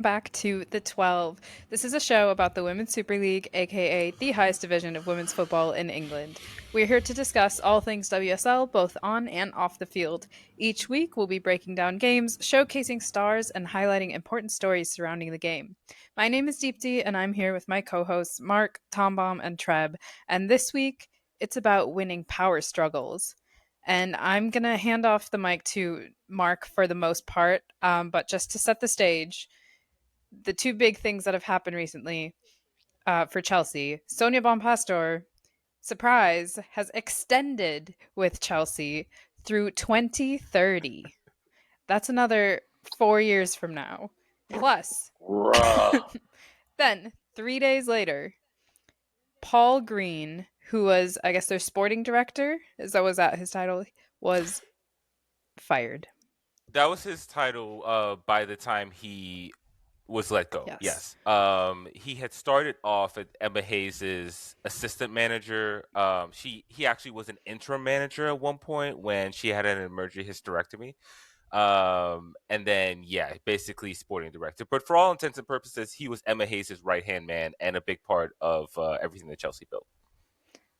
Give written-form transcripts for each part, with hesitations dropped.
back to The 12. This is a show about the Women's Super League, aka the highest division of women's football in England. We're here to discuss all things WSL, both on and off the field. Each week, we'll be breaking down games, showcasing stars, and highlighting important stories surrounding the game. My name is Deepti, and I'm here with my co hosts, Mark, Tombaum, and Treb. And this week, it's about winning power struggles. And I'm going to hand off the mic to Mark for the most part, but just to set the stage, the two big things that have happened recently for Chelsea. Sonia Bompastor, surprise, has extended with Chelsea through 2030. That's another 4 years from now. Plus, Bruh. then 3 days later, Paul Green, who was, I guess, their sporting director, was that his title, was fired. That was his title by the time he was let go. Yes. Yes. He had started off at Emma Hayes's assistant manager. He actually was an interim manager at one point when she had an emergency hysterectomy. And then basically sporting director. But for all intents and purposes, he was Emma Hayes's right hand man and a big part of everything that Chelsea built.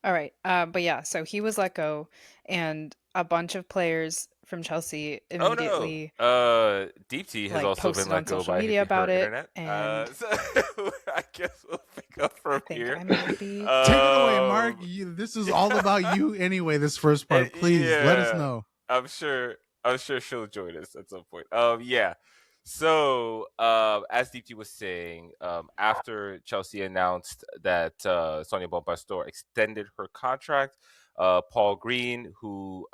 All right. But yeah, so he was let go, and a bunch of players from Chelsea Oh immediately no! Deep T has like also been posted on let go social by media her about it, internet. and So I guess we'll pick up I from think here. I might be. Take it away, Mark. This is all about you anyway, this first part. Please let us know. I'm sure she'll join us at some point. Yeah. So, as Deepti was saying, after Chelsea announced that Sonia Bompastor extended her contract, Paul Green, who,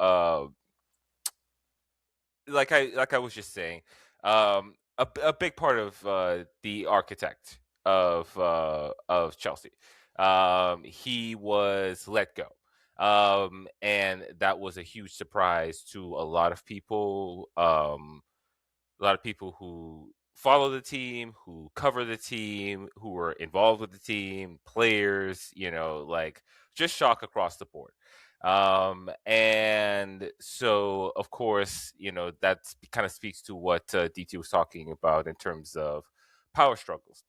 like I was just saying, a big part of the architect of Chelsea, he was let go. And that was a huge surprise to a lot of people. A lot of people who follow the team, who cover the team, who were involved with the team, players, like just shock across the board. And so, of course, that kind of speaks to what DT was talking about in terms of power struggles.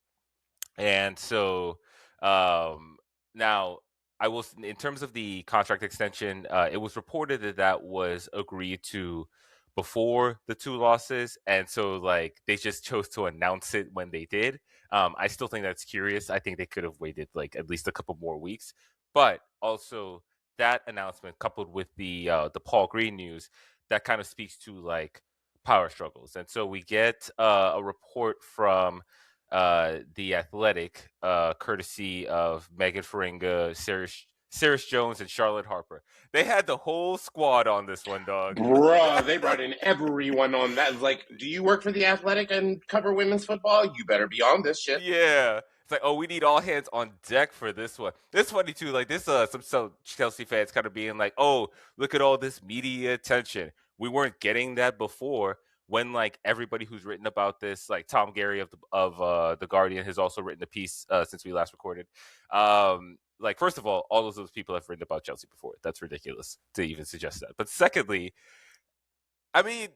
And so, now I will, in terms of the contract extension, it was reported that was agreed to before the two losses, and so like they just chose to announce it when they did. I still think that's curious. I think they could have waited like at least a couple more weeks, but also that announcement coupled with the Paul Green news, that kind of speaks to like power struggles. And so we get a report from the Athletic, courtesy of Megan Faringa, Sarah Jones, and Charlotte Harper. They had the whole squad on this one, dog. Bruh, they brought in everyone on that. Like, do you work for The Athletic and cover women's football? You better be on this shit. Yeah. It's like, oh, we need all hands on deck for this one. It's funny too, like this some Chelsea fans kind of being like, oh, look at all this media attention. We weren't getting that before, when like everybody who's written about this, like Tom Gary of the Guardian has also written a piece since we last recorded. Like, first of all of those people have written about Chelsea before. That's ridiculous to even suggest that. But secondly, I mean,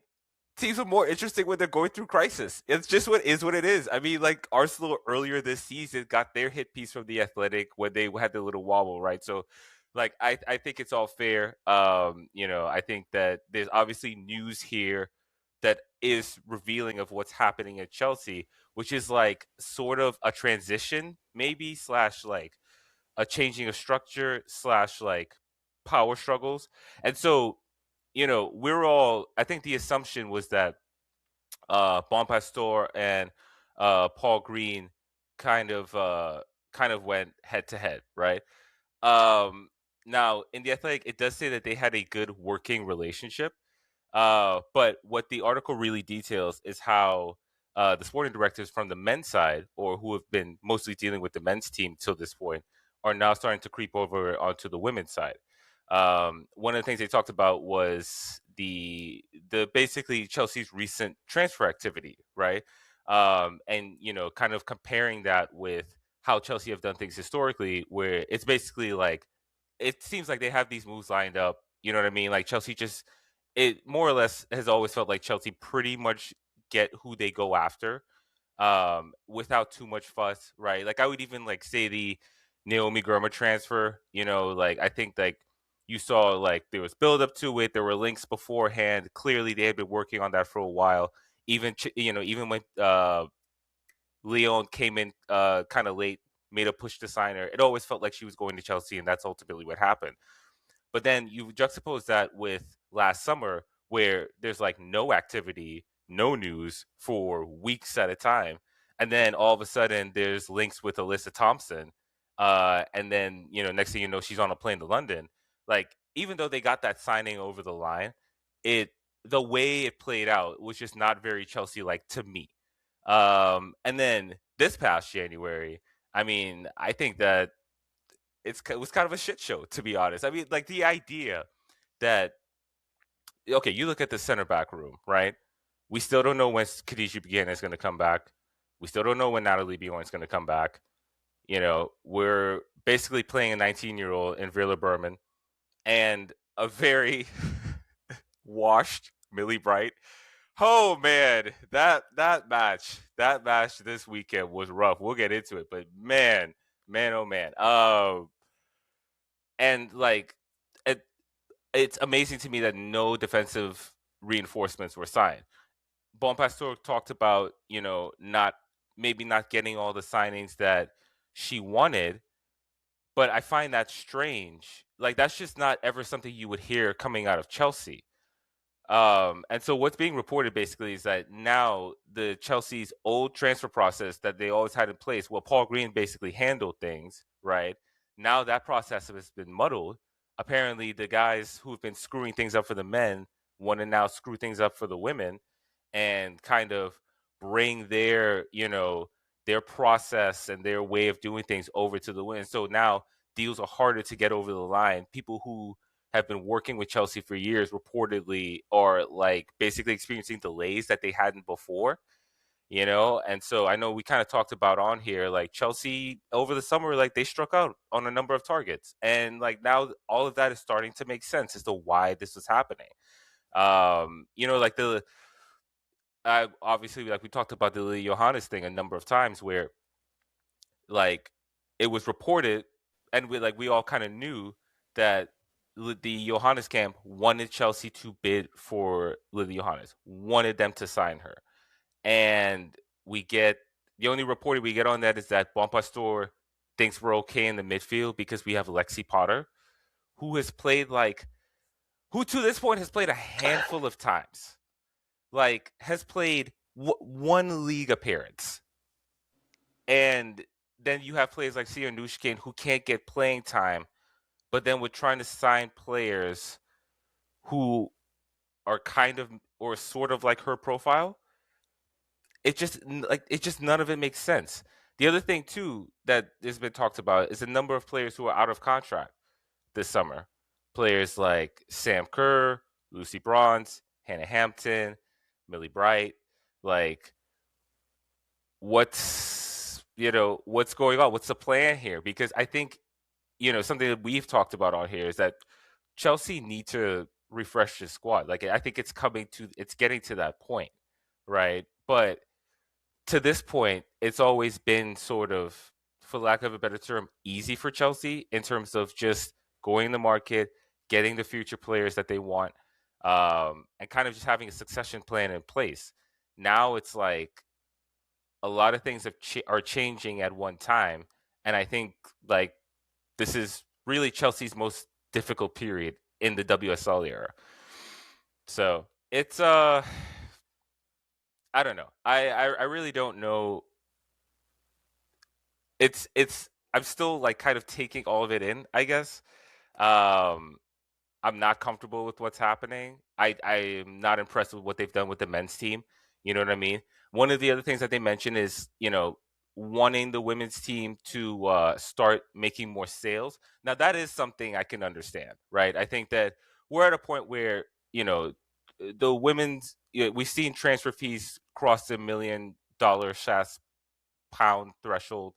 teams are more interesting when they're going through crisis. It's just what it is. I mean, like Arsenal earlier this season got their hit piece from the Athletic when they had the little wobble, right? So, like, I think it's all fair. I think that there's obviously news here that is revealing of what's happening at Chelsea, which is like sort of a transition, maybe slash like a changing of structure slash like power struggles. And so, I think the assumption was that Bompastor and Paul Green kind of went head to head, right? Now in the Athletic, it does say that they had a good working relationship. But what the article really details is how the sporting directors from the men's side, or who have been mostly dealing with the men's team till this point, are now starting to creep over onto the women's side. One of the things they talked about was the basically Chelsea's recent transfer activity, right? And kind of comparing that with how Chelsea have done things historically, where it's basically like it seems like they have these moves lined up. You know what I mean? Like Chelsea just, it more or less has always felt like Chelsea pretty much get who they go after. without too much fuss, right? Like I would even like say the Naomi Gurma transfer, like I think like you saw like there was build up to it, there were links beforehand. Clearly they had been working on that for a while. Even even when Leon came in kind of late, made a push to sign her, it always felt like she was going to Chelsea, and that's ultimately what happened. But then you juxtapose that with last summer, where there's like no activity, no news for weeks at a time, and then all of a sudden there's links with Alyssa Thompson, and then next thing you know she's on a plane to London. Like even though they got that signing over the line, it the way it played out was just not very Chelsea like to me. And then this past January, I mean, I think that it was kind of a shit show, to be honest. I mean, like the idea that okay, you look at the center back room, right? We still don't know when Khadija Begin is going to come back. We still don't know when Natalie Bjorn is going to come back. We're basically playing a 19-year-old in Villa Berman and a very washed Millie Bright. Oh man, that match this weekend was rough. We'll get into it, but man, oh man. And like it, it's amazing to me that no defensive reinforcements were signed. Bompastor talked about, not getting all the signings that she wanted, but I find that strange. Like that's just not ever something you would hear coming out of Chelsea. And so what's being reported basically is that now the Chelsea's old transfer process that they always had in place, well, Paul Green basically handled things, right? Now that process has been muddled. Apparently, the guys who've been screwing things up for the men want to now screw things up for the women and kind of bring their process and their way of doing things over to the women. So now deals are harder to get over the line. People who have been working with Chelsea for years reportedly are like basically experiencing delays that they hadn't before. And so I know we kind of talked about on here like Chelsea over the summer, like they struck out on a number of targets, and like now all of that is starting to make sense as to why this was happening. Like obviously like we talked about the Lily Johannes thing a number of times where like it was reported and we all kind of knew that the Johannes camp wanted Chelsea to bid for Lily Johannes, wanted them to sign her. And we get the only reporting we get on that is that Bompastor thinks we're okay in the midfield because we have Lexi Potter, who has played who to this point has played a handful of times, like has played one league appearance, and then you have players like Sia Nushkin who can't get playing time, but then we're trying to sign players who are kind of or sort of like her profile. It just none of it makes sense. The other thing too that has been talked about is the number of players who are out of contract this summer. Players like Sam Kerr, Lucy Bronze, Hannah Hampton, Millie Bright. Like, what's going on? What's the plan here? Because I think something that we've talked about on here is that Chelsea need to refresh the squad. Like I think it's getting to that point, right? But to this point, it's always been sort of, for lack of a better term, easy for Chelsea in terms of just going to the market, getting the future players that they want, and kind of just having a succession plan in place. Now it's like a lot of things are changing at one time, and I think like this is really Chelsea's most difficult period in the WSL era. So it's I don't know. I really don't know. It's I'm still like kind of taking all of it in, I guess. Um I'm not comfortable with what's happening. I'm not impressed with what they've done with the men's team. You know what I mean? One of the other things that they mentioned is, wanting the women's team to start making more sales. Now that is something I can understand, right? I think that we're at a point where, the women's we've seen transfer fees cross the $1 million pound threshold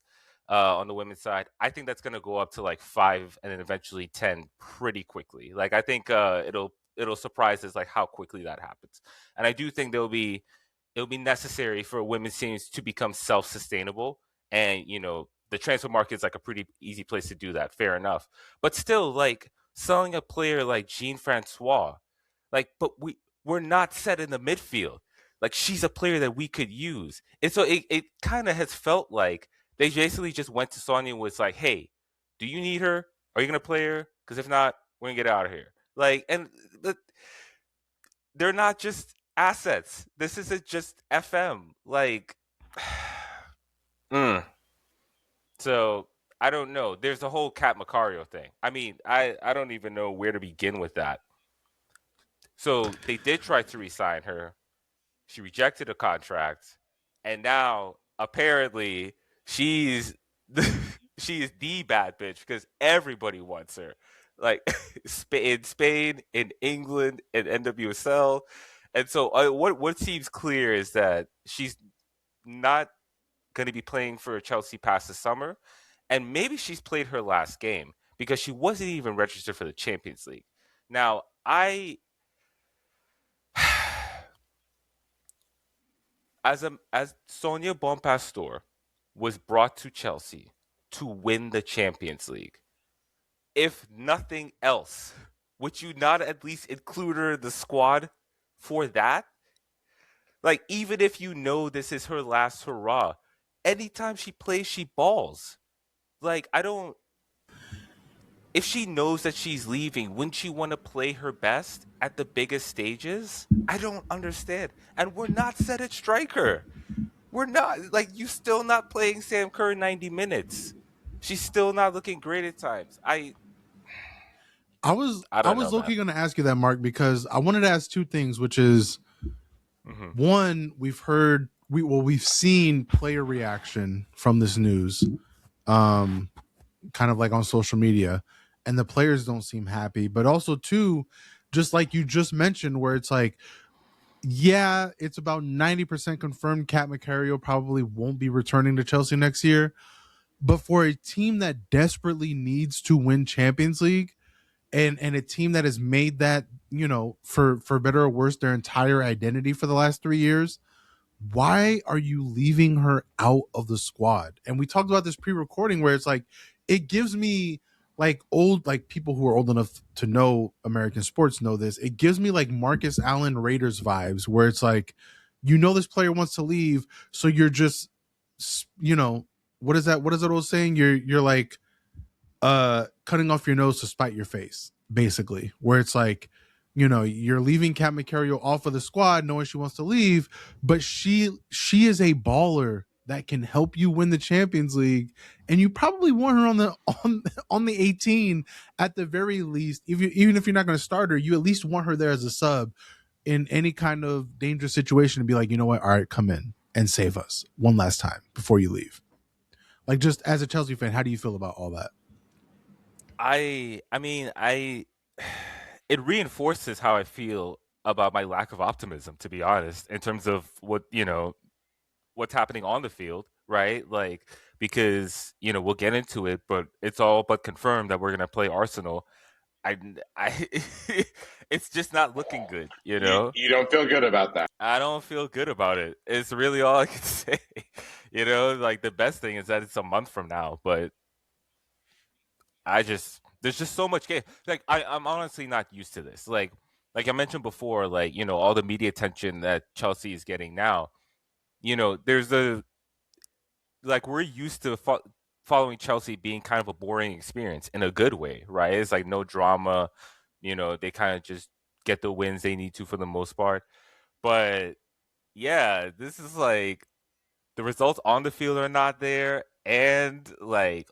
on the women's side. I think that's going to go up to like 5 and then eventually 10 pretty quickly. Like I think it'll surprise us like how quickly that happens. And I do think there'll be it'll be necessary for women's teams to become self-sustainable, and the transfer market is like a pretty easy place to do that. Fair enough, but still, like selling a player like Jean Francois, like, but we're not set in the midfield. Like, she's a player that we could use, and so it kind of has felt like they basically just went to Sonia and was like, "Hey, do you need her? Are you gonna play her? Because if not, we're gonna get out of here." Like, and they're not just assets. This isn't just FM. Like, mm. So I don't know. There's a whole Cat Macario thing. I mean, I don't even know where to begin with that. So they did try to resign her. She rejected a contract, and now apparently she's she is the bad bitch because everybody wants her. Like in Spain, in England, in NWSL, and so what seems clear is that she's not going to be playing for Chelsea past the summer, and maybe she's played her last game because she wasn't even registered for the Champions League. Now I as Sonia Bompastor was brought to Chelsea to win the Champions League, if nothing else, would you not at least include her in the squad for that? Like, even if you know this is her last hurrah, anytime she plays, she balls. Like, I don't. If she knows that she's leaving, wouldn't she want to play her best at the biggest stages? I don't understand. And we're not set at striker. We're not, like, you still not playing Sam Kerr 90 minutes. She's still not looking great at times. I I don't know, was man. looking going to ask you that, Mark, because I wanted to ask two things, which is one, we've seen player reaction from this news, kind of like on social media, and the players don't seem happy. But also, two, just like you just mentioned, where it's like, yeah, it's about 90% confirmed Cat Macario probably won't be returning to Chelsea next year. But for a team that desperately needs to win Champions League, and a team that has made that, for better or worse, their entire identity for the last 3 years, why are you leaving her out of the squad? And we talked about this pre-recording where it's like, it gives me like people who are old enough to know American sports know this. It gives me like Marcus Allen Raiders vibes, where it's like, this player wants to leave, so you're just, what is that old saying? You're like cutting off your nose to spite your face, basically, where it's like, you're leaving Cat Macario off of the squad knowing she wants to leave, but she is a baller that can help you win the Champions League, and you probably want her on the 18 at the very least. Even if you're not going to start her, you at least want her there as a sub in any kind of dangerous situation to be like, you know what, all right, come in and save us one last time before you leave. Like, just as a Chelsea fan, how do you feel about all that? I mean, it reinforces how I feel about my lack of optimism, to be honest, in terms of what's happening on the field, right? Like, because we'll get into it, but it's all but confirmed that we're gonna play Arsenal. I it's just not looking good, You don't feel good about that. I don't feel good about it. It's really all I can say. Like, the best thing is that it's a month from now, but there's just so much game. Like, I'm honestly not used to this. Like I mentioned before, like, all the media attention that Chelsea is getting now. There's we're used to following Chelsea being kind of a boring experience in a good way, right? It's like no drama. They kind of just get the wins they need to for the most part. But yeah, this is like the results on the field are not there, and like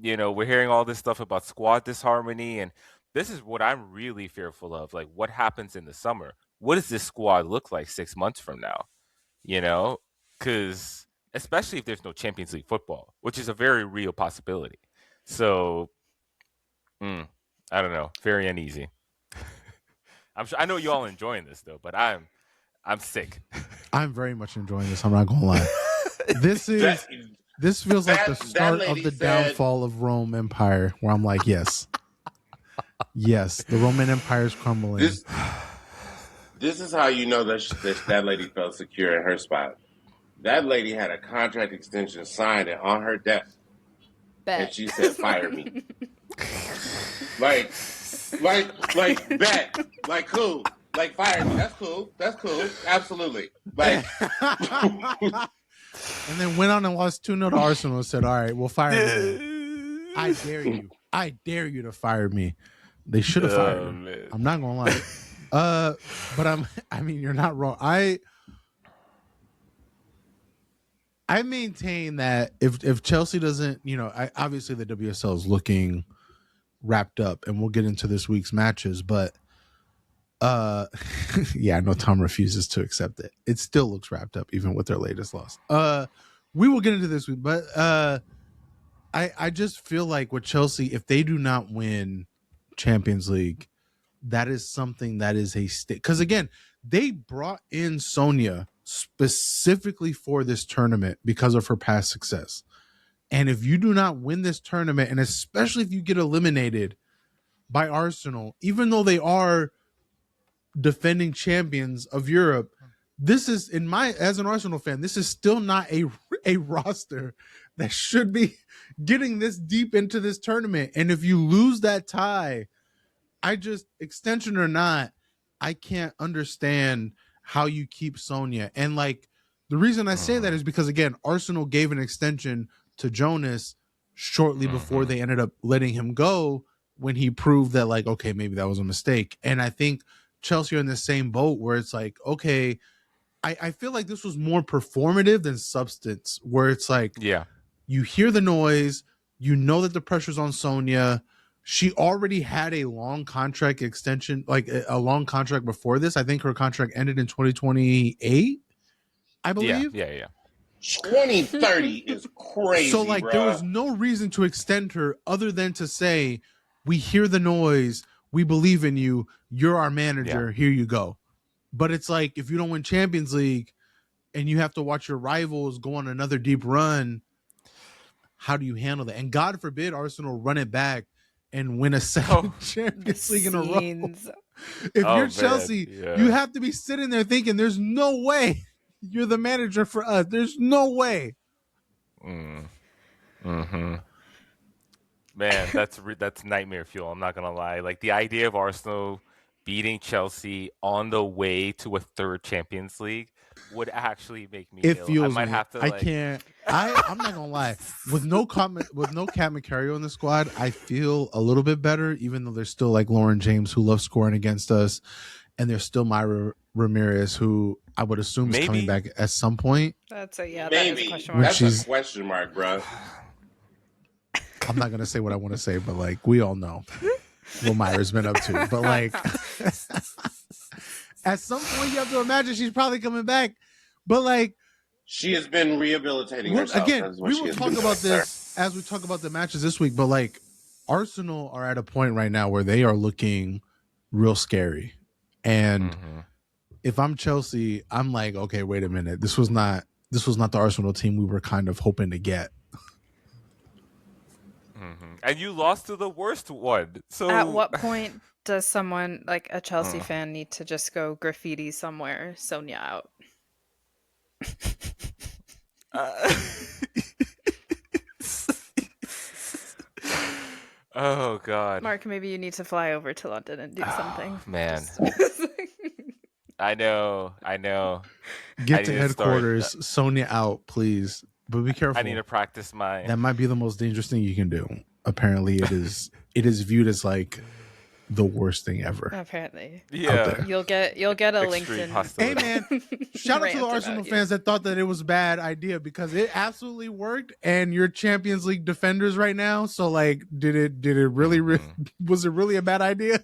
we're hearing all this stuff about squad disharmony, and this is what I'm really fearful of. Like, what happens in the summer? What does this squad look like 6 months from now? Because especially if there's no Champions League football, which is a very real possibility. So, I don't know. Very uneasy. I know you all enjoying this though, but I'm sick. I'm very much enjoying this. I'm not gonna lie. This feels like the start of the downfall of Rome Empire, where I'm like, yes, the Roman Empire is crumbling. This is how you know that lady felt secure in her spot. That lady had a contract extension signed and on her desk, and Bet. she said, "Fire me." Like, bet, like, cool, like, fire me. That's cool. That's cool. Absolutely. Like, And then went on and lost 2-0 to Arsenal and said, all right, we'll fire me. I dare you. I dare you to fire me. They should have fired him. Man. I'm not gonna lie. But I mean, you're not wrong. I maintain that if Chelsea doesn't, obviously the WSL is looking wrapped up, and we'll get into this week's matches, but yeah, I know Tom refuses to accept it. It still looks wrapped up, even with their latest loss. We will get into this week, but I just feel like with Chelsea, if they do not win Champions League, that is something that is a stick. Because again, they brought in Sonia specifically for this tournament because of her past success. And if you do not win this tournament, and especially if you get eliminated by Arsenal, even though they are defending champions of Europe, this is, as an Arsenal fan, this is still not a roster that should be getting this deep into this tournament. And if you lose that tie, extension or not, I can't understand how you keep Sonia. And like, the reason I say that is because, again, Arsenal gave an extension to Jonas shortly before they ended up letting him go, when he proved that, like, okay, maybe that was a mistake. And I think Chelsea are in the same boat where it's like, okay, I feel like this was more performative than substance, where it's like, Yeah, you hear the noise, you know that the pressure's on Sonia. She already had a long contract extension, like a long contract before this. I think her contract ended in 2028, I believe. Yeah. 2030 is crazy, So like, bruh. there was no reason to extend her other than to say, we hear the noise, we believe in you, you're our manager, here you go. But it's like, if you don't win Champions League and you have to watch your rivals go on another deep run, how do you handle that? And God forbid Arsenal run it back and win a second Champions League in a row. If you're Chelsea, you have to be sitting there thinking, there's no way you're the manager for us. There's no way. Man, that's nightmare fuel. I'm not gonna lie. Like, the idea of Arsenal beating Chelsea on the way to a third Champions League would actually make me It ill. feels I might me. have to. I can't. I'm not gonna lie. With no Cat Macario in the squad, I feel a little bit better. Even though there's still like Lauren James, who loves scoring against us, and there's still Myra Ramirez, who I would assume is coming back at some point. That is a question mark. That's a question mark, bro. I'm not gonna say what I want to say, but like, we all know what Myra's been up to. But like, at some point, you have to imagine she's probably coming back. But like, she has been rehabilitating herself. Again, we will talk about this as we talk about the matches this week. But like, Arsenal are at a point right now where they are looking real scary. And if I'm Chelsea, I'm like, okay, wait a minute. This was not the Arsenal team we were kind of hoping to get. And you lost to the worst one. So at what point does someone like a Chelsea fan need to just go graffiti somewhere, Sonia out? Oh God, Mark, maybe you need to fly over to London and do something. Man. I know. Get to headquarters, Sonia out, please. But be careful. I need to practice my. That might be the most dangerous thing you can do. Apparently, it is. It is viewed as like the worst thing ever. Apparently, Yeah. You'll get a Extreme LinkedIn. hostility. Hey man, shout out to the Arsenal fans that thought that it was a bad idea, because it absolutely worked, and you're Champions League defenders right now. So like, did it really was it really a bad idea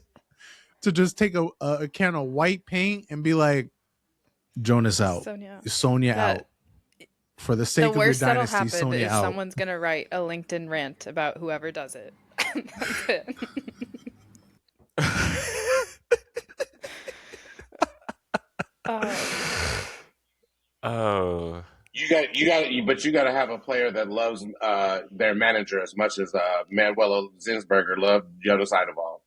to just take a can of white paint and be like, Jonas out, Sonia out? For the sake of your dynasty, that'll happen Sonia is out. someone's gonna write a LinkedIn rant about whoever does it. That's it. Oh. You got to have a player that loves their manager as much as Manuela Zinsberger loved Jonas Eidevall,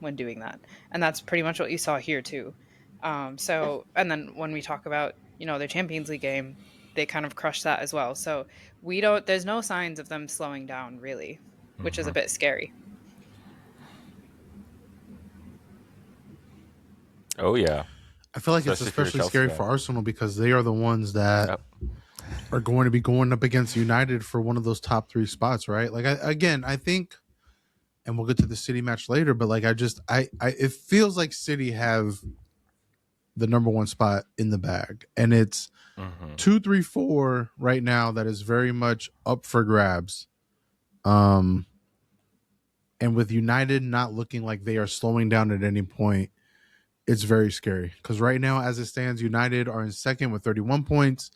when doing that, and that's pretty much what you saw here too. So, and then when we talk about their Champions League game, they kind of crushed that as well. So we don't. There's no signs of them slowing down really, which is a bit scary. Oh yeah, I feel like it's especially if you're a especially Chelsea scary fan. for Arsenal because they are the ones that Yep. are going to be going up against United for one of those top 3 spots, right? Like I think, and we'll get to the City match later, but like it feels like City have the number 1 spot in the bag, and it's Mm-hmm. 2, 3, 4 right now that is very much up for grabs. Um, and with United not looking like they are slowing down at any point, it's very scary because right now, as it stands, United are in second with 31 points.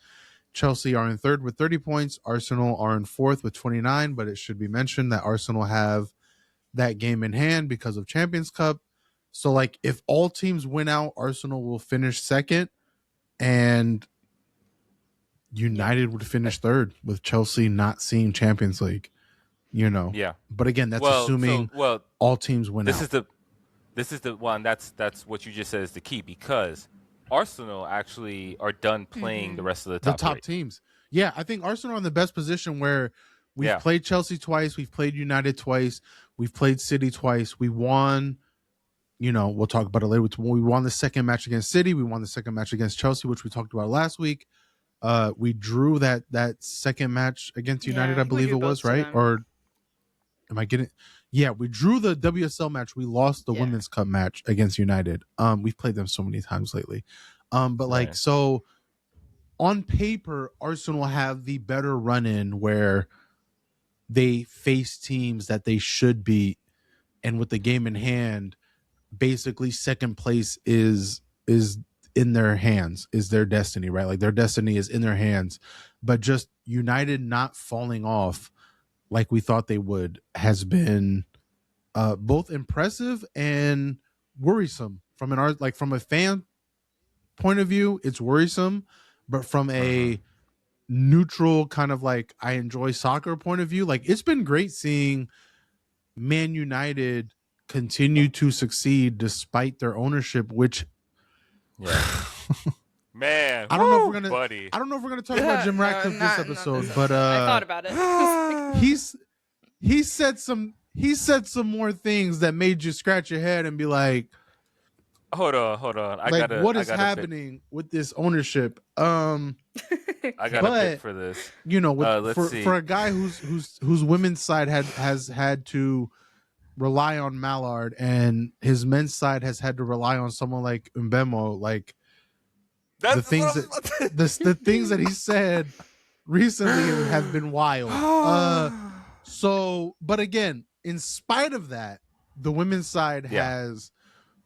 Chelsea are in third with 30 points. Arsenal are in fourth with 29, but it should be mentioned that Arsenal have that game in hand because of Champions Cup. So, like, if all teams win out, Arsenal will finish second, and Yeah. United would finish third with Chelsea not seeing Champions League, Yeah. But again, that's Well, assuming all teams win this out. is the this is the one that's what you just said is the key because Arsenal actually are done playing the Hmm. rest of the The top top 3. teams. Yeah, I think Arsenal are in the best position where we've Yeah. played Chelsea twice, we've played United twice, we've played City twice. We won, we'll talk about it later. We won the second match against City, we won the second match against Chelsea, which we talked about last week. We drew that second match against Yeah, United, I I think we believe drew it both was, to right? them. Or am I getting? Yeah, we drew the WSL match. We lost the Yeah. Women's Cup match against United. We've played them so many times lately. But like Right. so on paper, Arsenal have the better run in where they face teams that they should beat, and with the game in hand, basically second place is in their hands, is their destiny, right? Like their destiny is in their hands. But just United not falling off like we thought they would has been both impressive and worrisome from from a fan point of view. It's worrisome, but from Mm-hmm. a neutral kind of like I enjoy soccer point of view, like it's been great seeing Man United continue to succeed despite their ownership, which Yeah. Man, I don't know if we're woo, gonna buddy. I don't know if we're gonna talk about Jim No, Ratcliffe this not this episode, but episode. I thought about it. I was like, he's he said some more things that made you scratch your head and be Hold on. like what I is got a bit happening with this ownership. I got yeah. a bit But for this. with Let's for see. a guy whose women's side has had to rely on Mallard and his men's side has had to rely on someone like Mbemo, like the That's what things I was that about to the things that he said recently have been wild. So but again, in spite of that, the women's side Yeah. has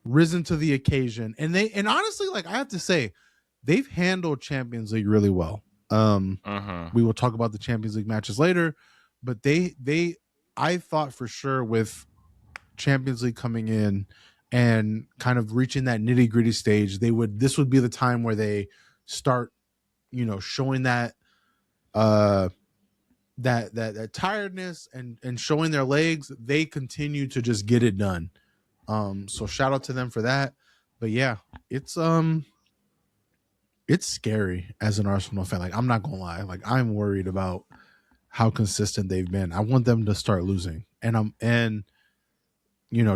risen to the occasion, and honestly, like I have to say, they've handled Champions League really well. Mm-hmm. We will talk about the Champions League matches later, but they I thought for sure with Champions League coming in and kind of reaching that nitty gritty stage, this would be the time where they start, showing that that tiredness and showing their legs. They continue to just get it done. So shout out to them for that. But yeah, it's scary as an Arsenal fan. Like I'm not gonna lie, like I'm worried about how consistent they've been. I want them to start losing, and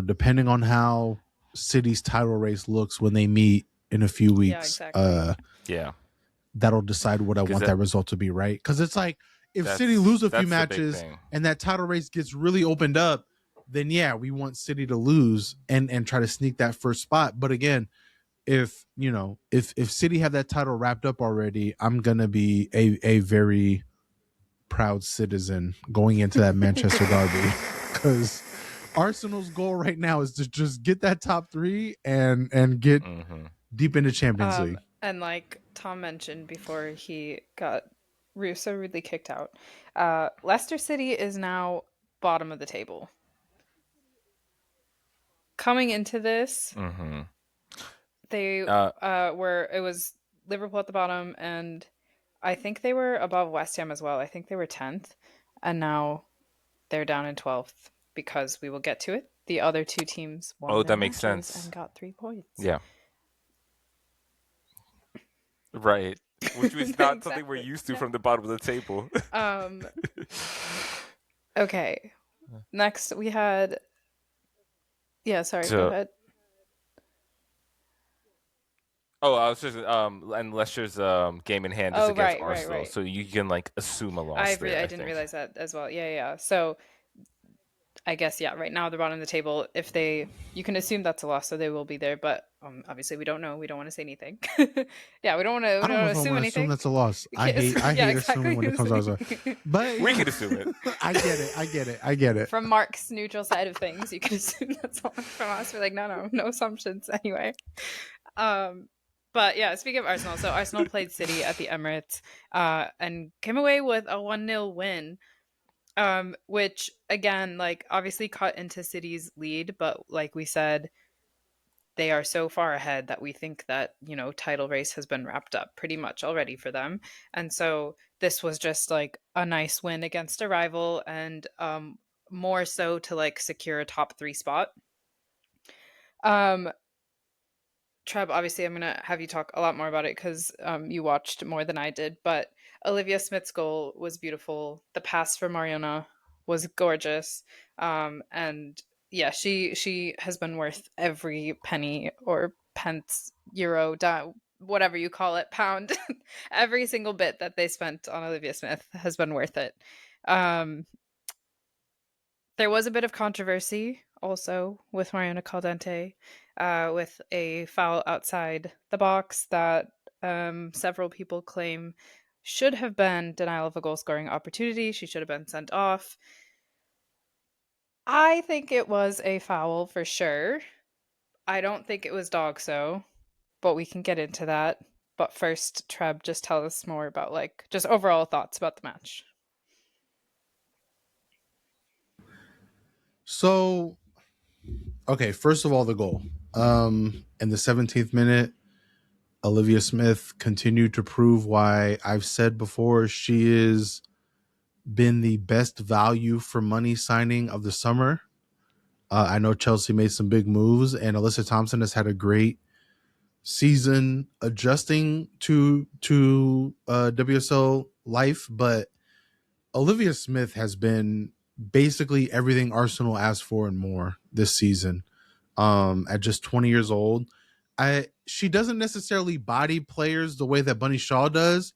depending on how City's title race looks when they meet in a few Yeah, weeks, exactly. Yeah. that'll decide what I Because want that result to be, right? Because it's like if City that's lose a few the big matches thing. and that title race gets really opened up, then yeah, we want City to lose and try to sneak that first spot. But again, if if City have that title wrapped up already, I'm gonna be a very proud citizen going into that Manchester derby because Arsenal's goal right now is to just get that top 3 and get Mm-hmm. deep into Champions League. And like Tom mentioned before he got so rudely kicked out, Leicester City is now bottom of the table. Coming into this, Mm-hmm. they were it was Liverpool at the bottom, and I think they were above West Ham as well. I think they were 10th, and now they're down in 12th because we will get to it. the other two teams won Oh, their that makes matches sense. and got 3 points. Yeah. Right. Which was not something we're Exactly. used to No. from the bottom of the table. Okay. Next we had. Yeah, sorry, go So, ahead. I was just and Leicester's game in hand is Oh, against right, Arsenal, right. so you can like assume a loss there, I I didn't think. realize that as well. Yeah, yeah. So I guess yeah. Right now they're bottom of the table. If you can assume that's a loss, so they will be there. But obviously we don't know. We don't want to say anything. Yeah, we don't want to. We I don't don't know want if to I assume want to assume anything. that's a loss. We I can't hate yeah, assuming when it comes exactly. out. But We can assume it. I get it. From Mark's neutral side of things, you can assume that's all from us. We're like, no assumptions anyway. Um, but yeah, speaking of Arsenal, so Arsenal played City at the Emirates and came away with a 1-0 win. Which again, like obviously cut into City's lead, but like we said, they are so far ahead that we think that, title race has been wrapped up pretty much already for them. And so this was just like a nice win against a rival and more so to like secure a top 3 spot. Um Treb, obviously, I'm going to have you talk a lot more about it because you watched more than I did. But Olivia Smith's goal was beautiful. The pass for Mariona was gorgeous. And yeah, she has been worth every penny or pence, euro, whatever you call it, pound. Every single bit that they spent on Olivia Smith has been worth it. Um, there was a bit of controversy also with Mariana Caldente, with a foul outside the box that several people claim should have been denial of a goal scoring opportunity. She should have been sent off. I think it was a foul for sure. I don't think it was dog so, but we can get into that. But first, Treb, just tell us more about like just overall thoughts about the match. So, okay, first of all, the goal. In the 17th minute, Olivia Smith continued to prove why I've said before she is been the best value for money signing of the summer. I know Chelsea made some big moves, and Alyssa Thompson has had a great season adjusting to WSL life, but Olivia Smith has been basically everything Arsenal asked for and more this season. At just 20 years old, she doesn't necessarily body players the way that Bunny Shaw does,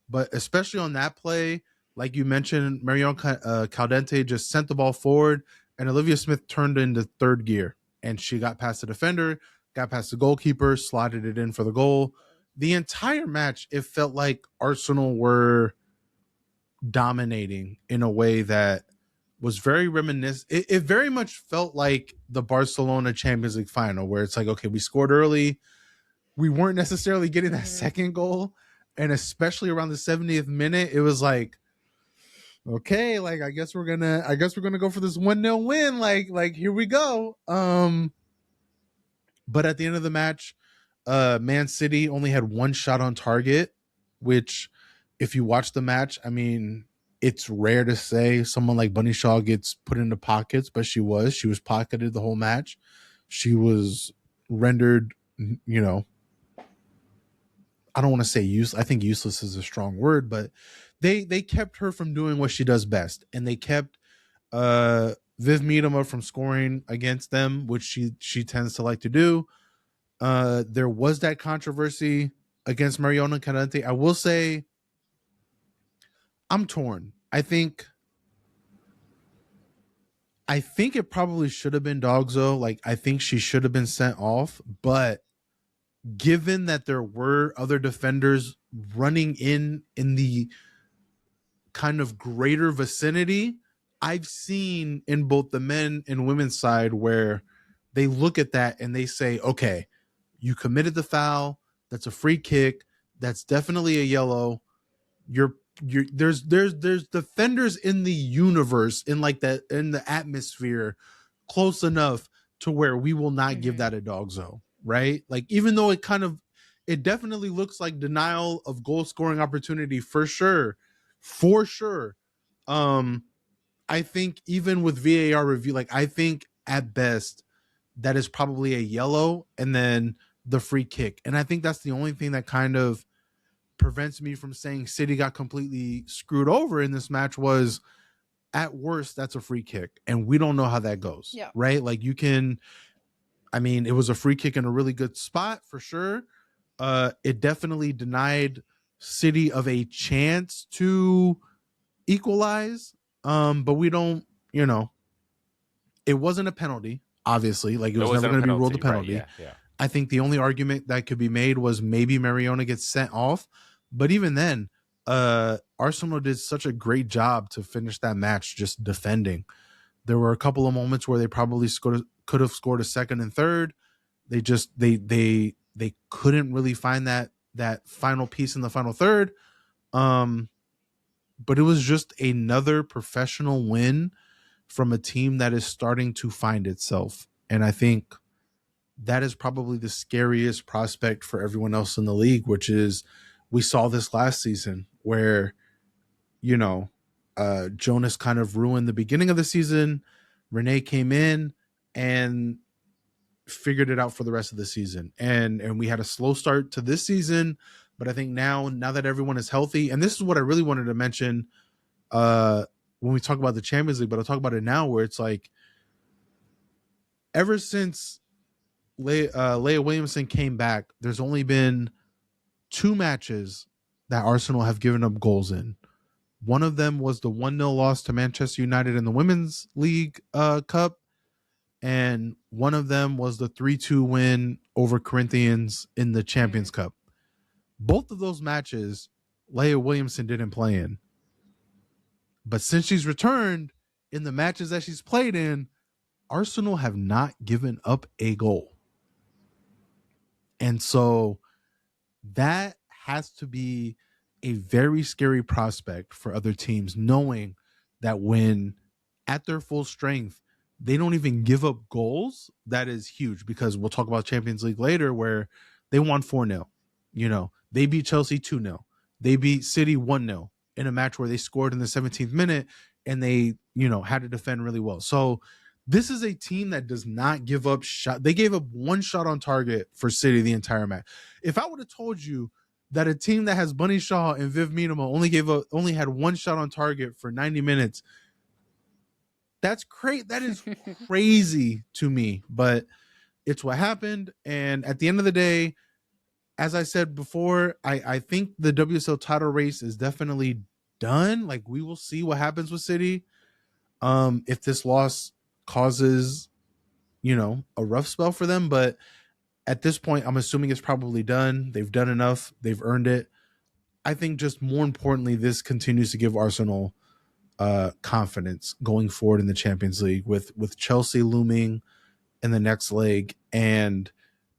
but especially on that play, like you mentioned, Marion Caldente just sent the ball forward, and Olivia Smith turned into third gear, and she got past the defender, got past the goalkeeper, slotted it in for the goal. The entire match, it felt like Arsenal were dominating in a way that was very reminiscent. It very much felt like the Barcelona Champions League final, where it's like, okay, we scored early. We weren't necessarily getting that second goal. And especially around the 70th minute, it was like, okay, like I guess we're gonna go for this 1-0 win. Like here we go. But at the end of the match, Man City only had one shot on target, which if you watch the match, I mean, it's rare to say someone like Bunny Shaw gets put into pockets, but she was pocketed the whole match. She was rendered, I don't want to say use. I think useless is a strong word, but they kept her from doing what she does best, and they kept Viv Miedema from scoring against them, which she tends to like to do. There was that controversy against Mariona Caldente. I will say I'm torn. I think it probably should have been Dogzo. Like I think she should have been sent off, but given that there were other defenders running in the kind of greater vicinity, I've seen in both the men and women's side where they look at that and they say, okay, you committed the foul. That's a free kick. That's definitely a yellow. There's defenders in the universe, in like that, in the atmosphere close enough to where we will not give that a dogzo, right? Like even though it definitely looks like denial of goal scoring opportunity for sure. For sure. I think even with VAR review, like I think at best, that is probably a yellow and then the free kick. And I think that's the only thing that kind of prevents me from saying City got completely screwed over in this match was at worst that's a free kick and we don't know how that goes. Yeah. Right? Like you can I mean, it was a free kick in a really good spot for sure. It definitely denied City of a chance to equalize. But we don't, you know, it wasn't a penalty, obviously. Like it It was never wasn't a going to be ruled a penalty, right? penalty. Yeah, yeah. I think the only argument that could be made was maybe Mariona gets sent off. But even then, Arsenal did such a great job to finish that match just defending. There were a couple of moments where they probably could have scored a second and third. They just they couldn't really find that final piece in the final third. But it was just another professional win from a team that is starting to find itself. And I think that is probably the scariest prospect for everyone else in the league, which is we saw this last season where, you know, Jonas kind of ruined the beginning of the season. Renee came in and figured it out for the rest of the season. And we had a slow start to this season, but I think now that everyone is healthy, and this is what I really wanted to mention when we talk about the Champions League, but I'll talk about it now where it's like ever since Leah Williamson came back, there's only been 2 matches that Arsenal have given up goals in. One of them was the 1-0 loss to Manchester United in the Women's League Cup, and one of them was the 3-2 win over Corinthians in the Champions Cup. Both of those matches, Leah Williamson didn't play in. But since she's returned, in the matches that she's played in, Arsenal have not given up a goal. And so that has to be a very scary prospect for other teams, knowing that when at their full strength, they don't even give up goals. That is huge, because we'll talk about Champions League later where they won 4-0. You know, they beat Chelsea 2-0. They beat City 1-0 in a match where they scored in the 17th minute and they, you know, had to defend really well. So this is a team that does not give up shot. They gave up 1 shot on target for City the entire match. If I would have told you that a team that has Bunny Shaw and Viv Minima only had 1 shot on target for 90 minutes, that's crazy. That is crazy to me, but it's what happened. And at the end of the day, as I said before, I think the WSL title race is definitely done. Like we will see what happens with City. If this loss causes, you know, a rough spell for them, but at this point, I'm assuming it's probably done. They've done enough. They've earned it. I think just more importantly, this continues to give Arsenal confidence going forward in the Champions League with Chelsea looming in the next leg. And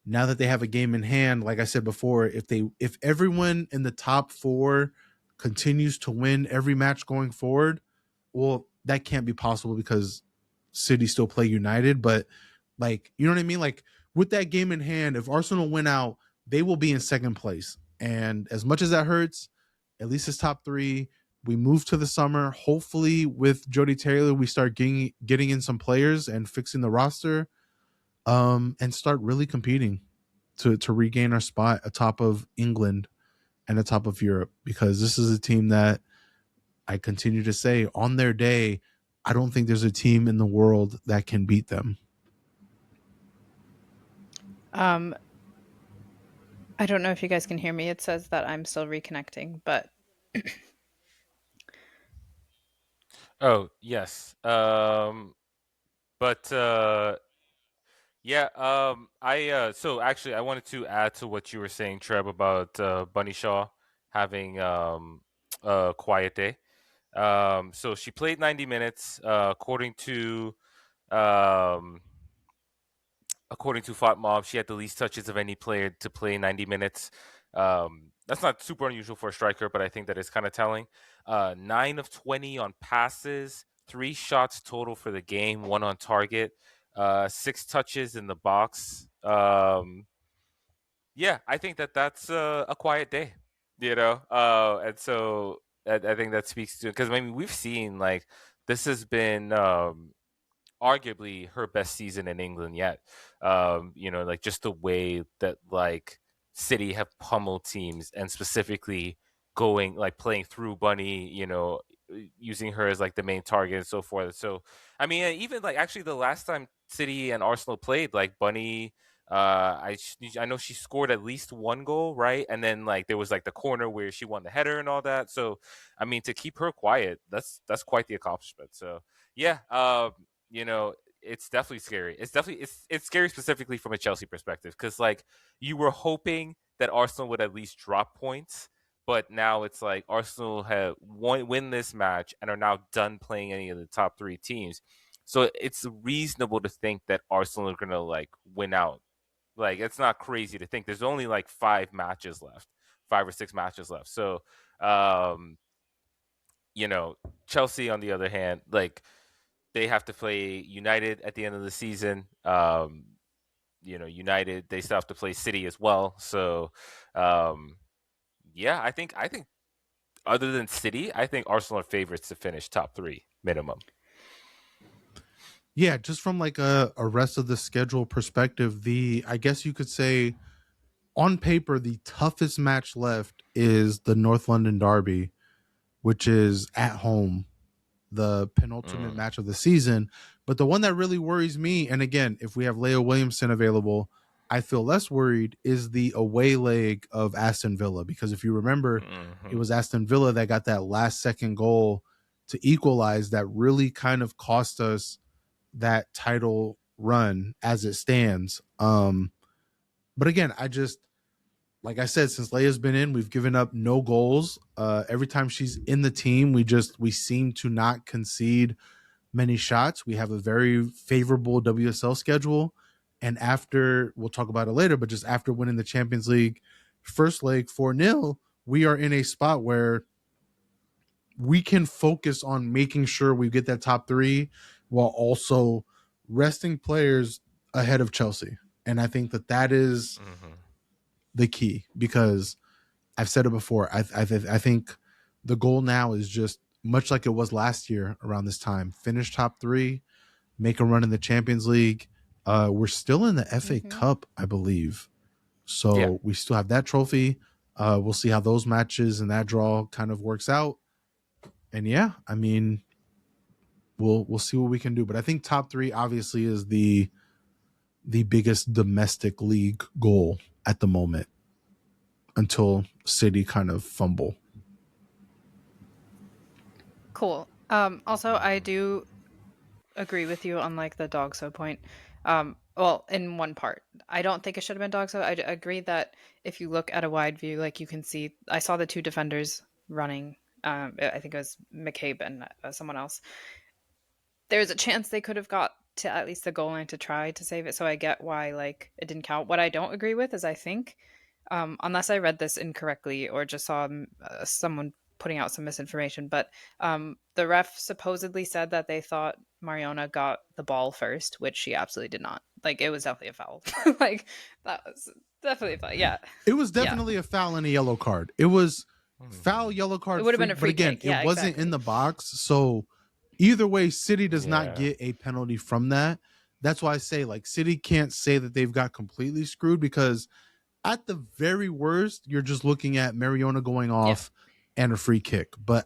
now that they have a game in hand, like I said before, if everyone in the top 4 continues to win every match going forward, well, that can't be possible because City still play United. But like, you know what I mean? Like with that game in hand, if Arsenal win out, they will be in second place. And as much as that hurts, at least it's top 3. We move to the summer. Hopefully with Jodie Taylor, we start getting in some players and fixing the roster, and start really competing to regain our spot atop of England and atop of Europe, because this is a team that I continue to say on their day, I don't think there's a team in the world that can beat them. I don't know if you guys can hear me. It says that I'm still reconnecting, but Oh, yes. But yeah, I so actually I wanted to add to what you were saying, Treb, about Bunny Shaw having a quiet day. So she played 90 minutes, um, according to FotMob, she had the least touches of any player to play 90 minutes. That's not super unusual for a striker, but I think that is kind of telling. 9 of 20 on passes, 3 shots total for the game, 1 on target, 6 touches in the box. Yeah, I think that that's a quiet day, you know? And so I think that speaks to, because I mean, we've seen like this has been arguably her best season in England yet. Like just the way that like City have pummeled teams, and specifically going like playing through Bunny, using her as like the main target and so forth. So I mean, even like actually the last time City and Arsenal played, like Bunny, I know she scored at least one goal, right? And then like there was like the corner where she won the header and all that. So I mean, to keep her quiet, that's quite the accomplishment. So yeah, it's definitely scary. It's scary specifically from a Chelsea perspective, because like you were hoping that Arsenal would at least drop points, but now it's like Arsenal have win this match and are now done playing any of the top three teams. So it's reasonable to think that Arsenal are gonna like win out. Like it's not crazy to think there's only like 5 or 6 matches left. So um, Chelsea on the other hand, like they have to play United at the end of the season. United, they still have to play City as well. So yeah, I think other than City, I think Arsenal are favorites to finish top three minimum. Yeah, just from like a rest of the schedule perspective, I guess you could say on paper the toughest match left is the North London Derby, which is at home, the penultimate match of the season. But the one that really worries me, and again, if we have Leo Williamson available, I feel less worried, is the away leg of Aston Villa. Because if you remember, it was Aston Villa that got that last second goal to equalize that really kind of cost us that title run as it stands. But again, like I said, since Leia's been in, we've given up no goals. Every time she's in the team, we seem to not concede many shots. We have a very favorable WSL schedule. And after, we'll talk about it later, but just after winning the Champions League first leg 4-0, we are in a spot where we can focus on making sure we get that top three while also resting players ahead of Chelsea. And I think that is the key, because I've said it before. I think the goal now is just much like it was last year around this time: finish top three, make a run in the Champions League. We're still in the FA Cup, I believe, so we still have that trophy. We'll see how those matches and that draw kind of works out. And yeah, I mean, we'll see what we can do. But I think top three obviously is the biggest domestic league goal at the moment, until City kind of fumble. Cool. Also, I do agree with you on like the Dogso point. Well, in one part, I don't think it should have been Dogso. I agree that if you look at a wide view, like you can see, I saw the two defenders running. I think it was McCabe and someone else. There's a chance they could have got to at least the goal line to try to save it. So I get why like it didn't count. What I don't agree with is I think, unless I read this incorrectly or just saw someone putting out some misinformation, but the ref supposedly said that they thought Mariona got the ball first, which she absolutely did not. Like it was definitely a foul. Like that was definitely a foul. Yeah, it was definitely a foul and a yellow card. It was foul, yellow card. It would have been a free but again, kick. Yeah, it wasn't in the box. So either way, City does not get a penalty from that. That's why I say like City can't say that they've got completely screwed, because at the very worst, you're just looking at Mariona going off and a free kick. But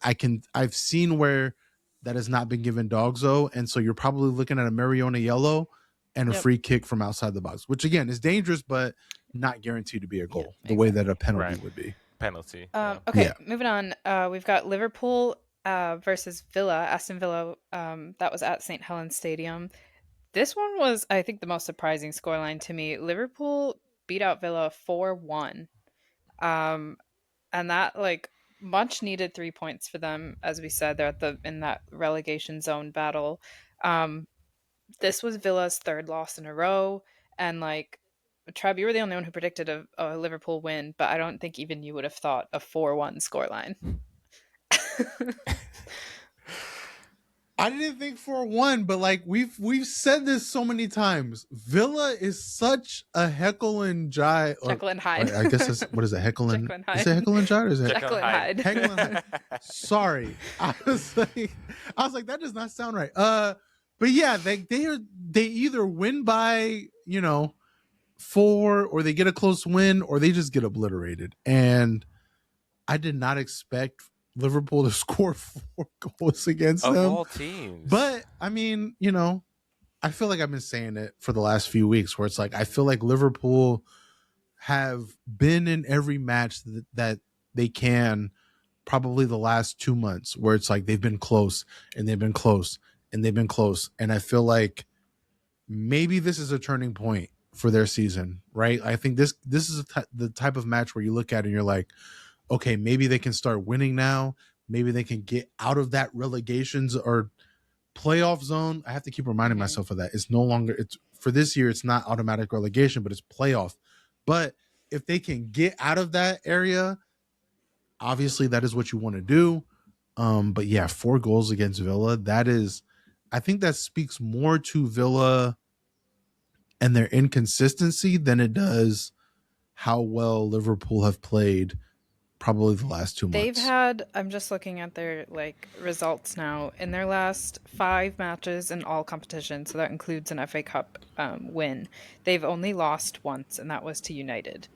I've seen where that has not been given Dogso, and so you're probably looking at a Mariona yellow and a free kick from outside the box, which again is dangerous, but not guaranteed to be a goal, the way that a penalty would be. Penalty. Okay, moving on. We've got Liverpool versus Villa, Aston Villa. That was at St. Helens Stadium. This one was, I think, the most surprising scoreline to me. Liverpool beat out Villa 4-1. And that like much needed 3 points for them. As we said, they're in that relegation zone battle. This was Villa's third loss in a row. And like Trev, you were the only one who predicted a Liverpool win, but I don't think even you would have thought a 4-1 scoreline. I didn't think 4-1, but like we've said this so many times. Villa is such a heckle and jive. Jekyll and Hyde. I guess it's, what is it? Heckle and Jekyll and Hyde. Is it Heckle and Jive? Or is it Jekyll and Hyde. Heckle and Hyde. Sorry, I was like that does not sound right. but yeah, they either win by 4, or they get a close win, or they just get obliterated. And I did not expect Liverpool to score 4 goals against Of them. all teams. But I mean, I feel like I've been saying it for the last few weeks, where it's like I feel like Liverpool have been in every match that they can, probably the last 2 months, where it's like they've been close and they've been close and they've been close. And I feel like maybe this is a turning point for their season, right? I think this is the type of match where you look at it and you're like, okay, maybe they can start winning now. Maybe they can get out of that relegations or playoff zone. I have to keep reminding Hmm. myself of that. It's no longer, it's for this year, it's not automatic relegation, but it's playoff. But if they can get out of that area, obviously that is what you want to do. But yeah, 4 goals against Villa, I think that speaks more to Villa and their inconsistency than it does how well Liverpool have played probably the last two They've months. had, I'm just looking at their results now. In their last 5 matches in all competitions, so that includes an FA Cup win, they've only lost once, and that was to United.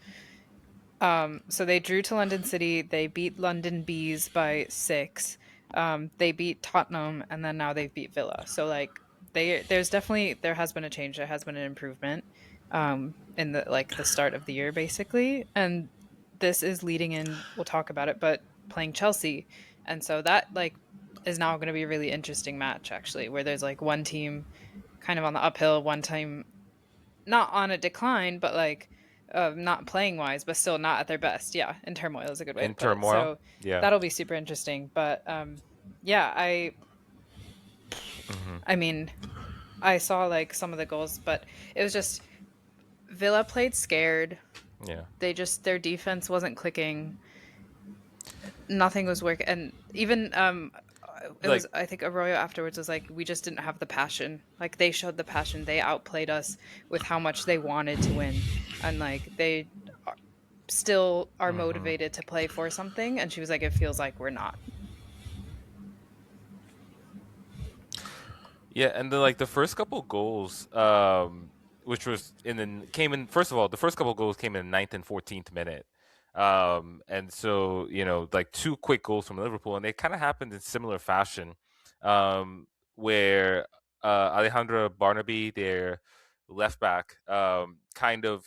So they drew to London City. They beat London Bees by 6. They beat Tottenham, and then now they've beat Villa. So there has been a change. There has been an improvement in the start of the year, basically. And this is leading in. We'll talk about it, but playing Chelsea, and so that is now going to be a really interesting match, actually, where there's one team kind of on the uphill, one team not on a decline, but not playing wise, but still not at their best. Yeah, in turmoil is a good way In to put it. turmoil. So Yeah. that'll be super interesting. But yeah, Hmm. I mean, I saw some of the goals, but it was just Villa played scared. Yeah. Their defense wasn't clicking. Nothing was working, and even it Like, was, I think Arroyo afterwards was like, we just didn't have the passion. Like, they showed the passion. They outplayed us with how much they wanted to win, and they still are mhm. motivated to play for something. And she was like, it feels like we're not. Yeah, and then the first couple goals, which was in the came in first of all, the first couple goals came in the 9th and 14th minute. And so, two quick goals from Liverpool, and they kind of happened in similar fashion. Where Alejandra Barnaby, their left back, kind of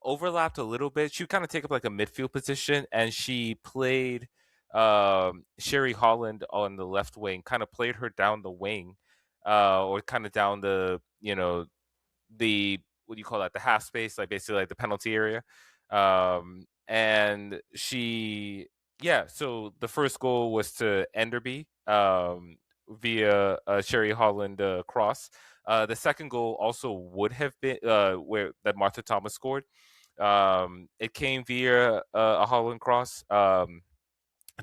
overlapped a little bit. She would kind of take up a midfield position, and she played Sherry Holland on the left wing, kind of played her down the wing, or kind of down the what do you call that, the half space, basically the penalty area. And she yeah, so the first goal was to Enderby, via Sherry Holland cross. The second goal also would have been where that Martha Thomas scored. It came via a Holland cross. A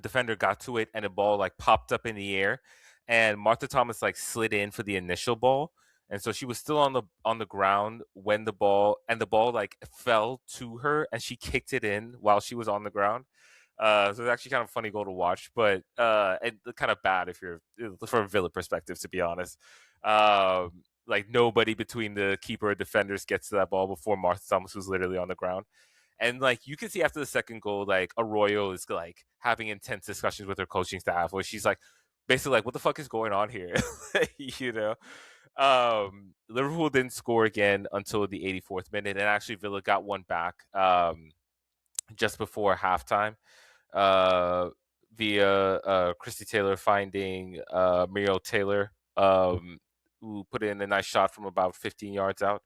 defender got to it, and the ball popped up in the air, and Martha Thomas slid in for the initial ball, and so she was still on the ground when the ball fell to her, and she kicked it in while she was on the ground. So it's actually kind of a funny goal to watch, but and kind of bad if you're from a Villa perspective, to be honest. Nobody between the keeper and defenders gets to that ball before Martha Thomas was literally on the ground. And you can see after the second goal, Arroyo is having intense discussions with her coaching staff, where she's basically what the fuck is going on here? you know. Liverpool didn't score again until the 84th minute, and actually Villa got one back just before halftime, uh, via Christy Taylor finding Muriel Taylor, who put in a nice shot from about 15 yards out.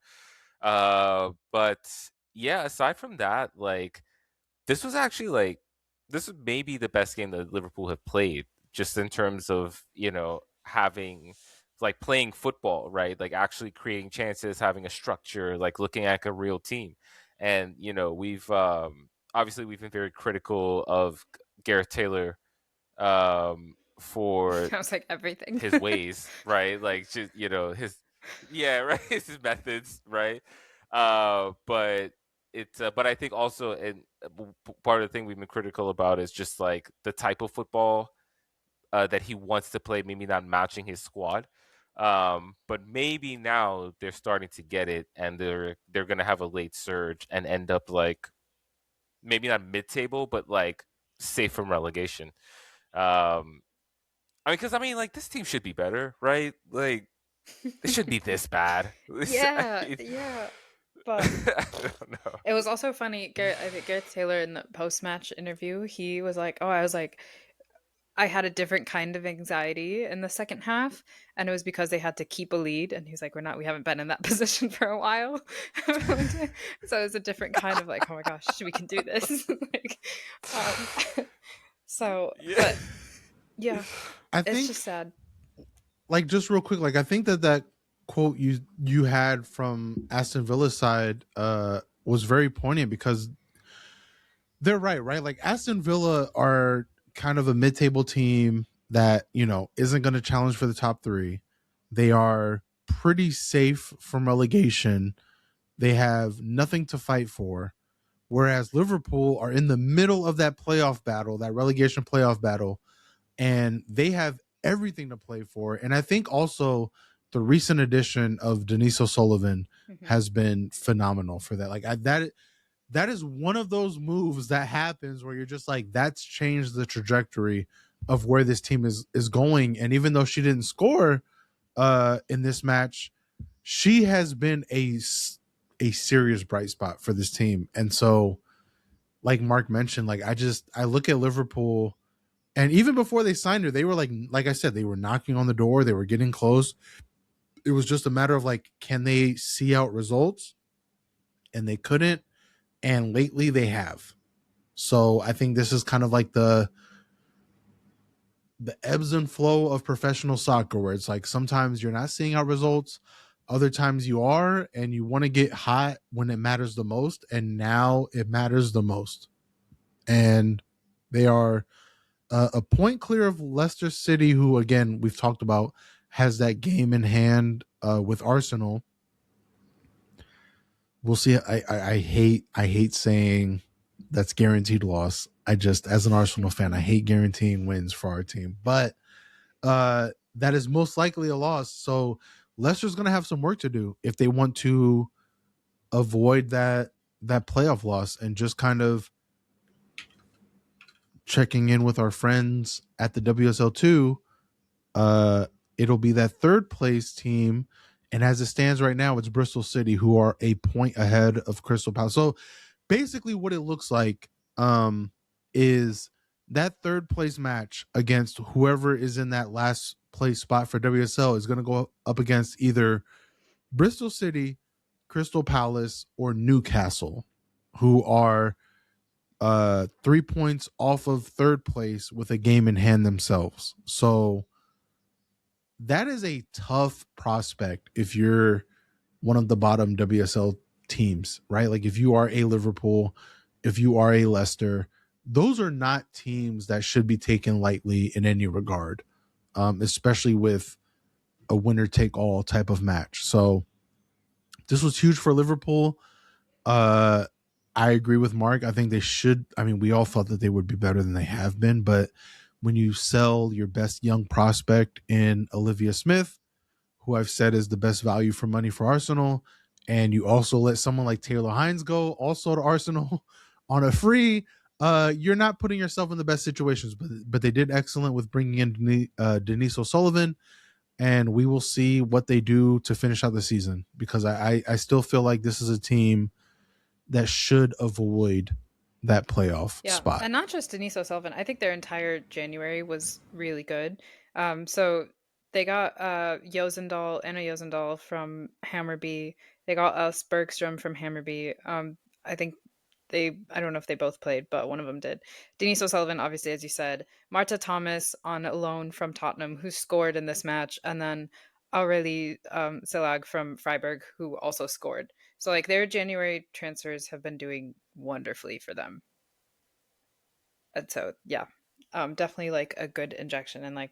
But yeah, aside from that, this was actually this was maybe the best game that Liverpool have played, just in terms of having playing football, right? Actually creating chances, having a structure, looking like a real team. And we've obviously we've been very critical of Gareth Taylor, for I was like, everything. his ways, right? Just his, yeah, right, his methods, right? But but I think also, and part of the thing we've been critical about is just the type of football that he wants to play, maybe not matching his squad. But maybe now they're starting to get it, and they're gonna have a late surge and end up like maybe not mid-table, but like safe from relegation. Um, I mean, because I mean, like this team should be better, right? Like it shouldn't be this bad. I Yeah, mean, yeah. But I don't know. it was also funny. I think Gareth Taylor in the post match interview, he was like, "Oh, I was like, I had a different kind of anxiety in the second half, and it was because they had to keep a lead." And he's like, we haven't been in that position for a while." So it was a different kind of like, oh my gosh, we can do this. Like, um, so, Yeah. but yeah, I it's just think, sad. like, just real quick, like, I think that quote you had from Aston Villa's side was very poignant because they're right? Like Aston Villa are kind of a mid-table team that, isn't going to challenge for the top 3. They are pretty safe from relegation. They have nothing to fight for. Whereas Liverpool are in the middle of that playoff battle, that relegation playoff battle, and they have everything to play for. And I think also the recent addition of Denise O'Sullivan Hmm. has been phenomenal for that. Like that is one of those moves that happens where you're just like, that's changed the trajectory of where this team is going. And even though she didn't score in this match, she has been a serious bright spot for this team. And so, like Mark mentioned, like I look at Liverpool, and even before they signed her, they were like I said, they were knocking on the door, they were getting close. It was just a matter of like, can they see out results? And they couldn't. And lately they have. So I think this is kind of like the ebbs and flow of professional soccer, where it's like sometimes you're not seeing out results, other times you are, and you want to get hot when it matters the most. And now it matters the most. And they are a point clear of Leicester City, who again we've talked about has that game in hand with Arsenal. We'll see. I hate saying that's guaranteed loss. I just, as an Arsenal fan, I hate guaranteeing wins for our team, but that is most likely a loss. So Leicester's going to have some work to do if they want to avoid that playoff loss. And just kind of checking in with our friends at the WSL2, uh, it'll be that third place team. And as it stands right now, it's Bristol City, who are a point ahead of Crystal Palace. So basically what it looks like is that third place match against whoever is in that last place spot for WSL is going to go up against either Bristol City, Crystal Palace, or Newcastle, who are 3 points off of third place with a game in hand themselves. So that is a tough prospect if you're one of the bottom WSL teams, right? Like if you are a Liverpool, if you are a Leicester, those are not teams that should be taken lightly in any regard, especially with a winner take all type of match. So this was huge for Liverpool. Uh, I agree with Mark. I think they should. I mean, we all thought that they would be better than they have been, but when you sell your best young prospect in Olivia Smith, who I've said is the best value for money for Arsenal, and you also let someone like Taylor Hines go also to Arsenal on a free, you're not putting yourself in the best situations. But they did excellent with bringing in Denise O'Sullivan, and we will see what they do to finish out the season, because I still feel like this is a team that should avoid that playoff Yeah, spot. and not just Denise O'Sullivan. I think their entire January was really good. So they got Anna Josendal from Hammerby. They got us Bergstrom from Hammerby. I think I don't know if they both played, but one of them did. Denise O'Sullivan, obviously, as you said. Marta Thomas on loan from Tottenham, who scored in this match, and then Aurelie Silag from Freiburg, who also scored. So like their January transfers have been doing wonderfully for them. And so yeah, definitely like a good injection, and like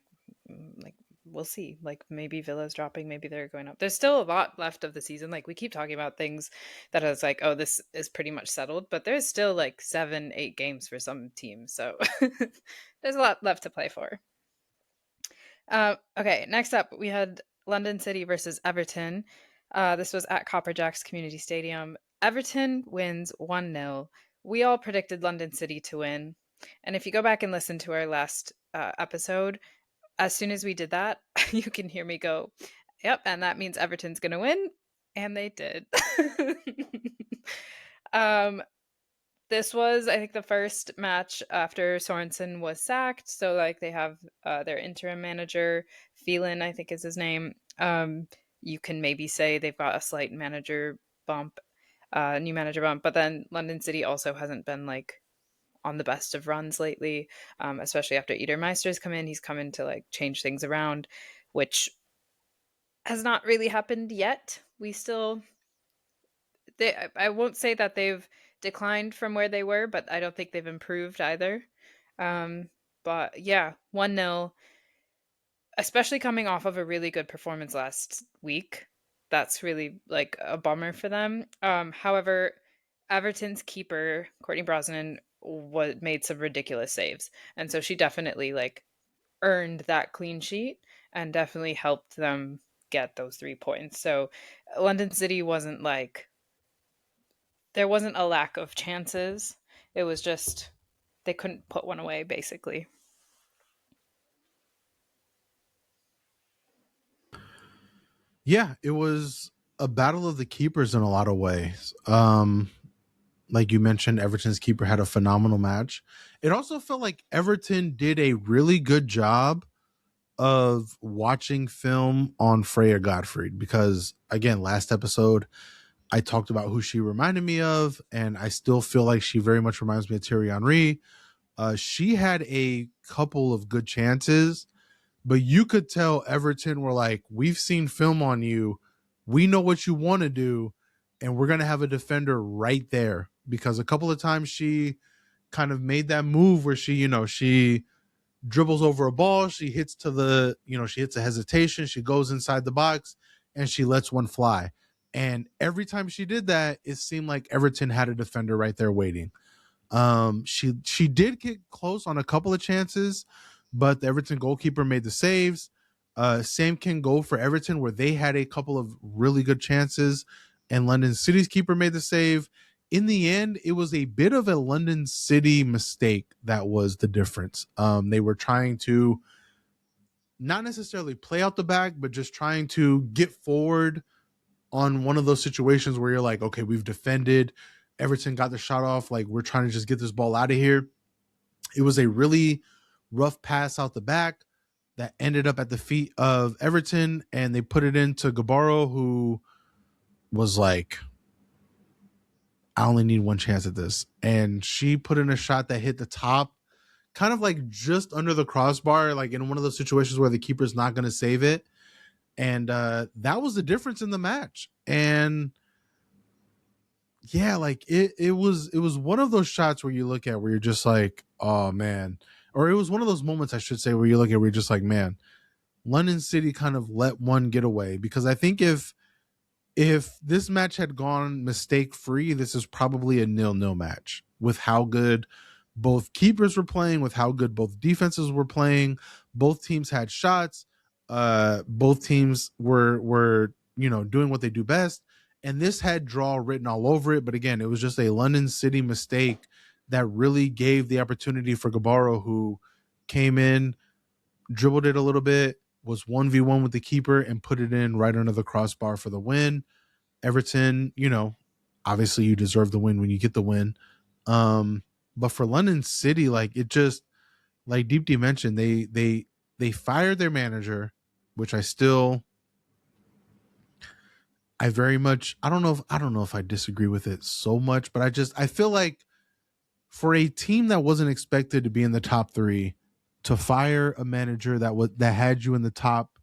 we'll see. Like maybe Villa's dropping, maybe they're going up. There's still a lot left of the season. Like we keep talking about things that is like, oh, this is pretty much settled, but there's still like 7, 8 games for some teams. So there's a lot left to play for. Okay, next up we had London City versus Everton. This was at Copperjacks Community Stadium. Everton wins 1-0. We all predicted London City to win. And if you go back and listen to our last episode, as soon as we did that, you can hear me go, yep, and that means Everton's going to win. And they did. um, this was, I think, the first match after Sorensen was sacked. So, like, they have their interim manager, Phelan, I think is his name. You can maybe say they've got a slight manager bump, new manager bump. But then London City also hasn't been, like, on the best of runs lately, especially after Meister's come in. He's come in to, like, change things around, which has not really happened yet. We still I won't say that they've declined from where they were, but I don't think they've improved either. Um, but yeah, 1-0, especially coming off of a really good performance last week. That's really like a bummer for them. However, Everton's keeper, Courtney Brosnan, made some ridiculous saves. And so she definitely like earned that clean sheet and definitely helped them get those 3 points. So London City wasn't like there wasn't a lack of chances. It was just they couldn't put one away, basically. Yeah, it was a battle of the keepers in a lot of ways. Like you mentioned, Everton's keeper had a phenomenal match. It also felt like Everton did a really good job of watching film on Freya Gottfried because, again, last episode I talked about who she reminded me of, and I still feel like she very much reminds me of Thierry Henry. She had a couple of good chances, but you could tell Everton were like, we've seen film on you. We know what you want to do, and we're going to have a defender right there. Because a couple of times she kind of made that move where she dribbles over a ball, she hits to the, she hits a hesitation, she goes inside the box, and she lets one fly. And every time she did that, it seemed like Everton had a defender right there waiting. She did get close on a couple of chances, but the Everton goalkeeper made the saves. Same can go for Everton, where they had a couple of really good chances, and London City's keeper made the save. In the end, it was a bit of a London City mistake that was the difference. They were trying to not necessarily play out the back, but just trying to get forward on one of those situations where you're like, okay, we've defended. Everton got the shot off. Like, we're trying to just get this ball out of here. It was a really rough pass out the back that ended up at the feet of Everton, and they put it into Gabaro, who was like, I only need one chance at this. And she put in a shot that hit the top, kind of like just under the crossbar, like in one of those situations where the keeper's not going to save it. And that was the difference in the match. And yeah, like it was one of those shots where you look at where you're just like, oh man. Or it was one of those moments, I should say, where you look at where you're just like, man, London City kind of let one get away. Because I think if this match had gone mistake free, this is probably a 0-0 match with how good both keepers were playing, with how good both defenses were playing. Both teams had shots. Both teams were doing what they do best. And this had draw written all over it. But again, it was just a London City mistake that really gave the opportunity for Gabaro, who came in, dribbled it a little bit, was 1v1 with the keeper, and put it in right under the crossbar for the win. Everton, obviously you deserve the win when you get the win. But for London City, like, it just, like Deepti mentioned, they fired their manager, which I don't know if I disagree with it so much, but I feel like for a team that wasn't expected to be in the top 3, to fire a manager that had you in the top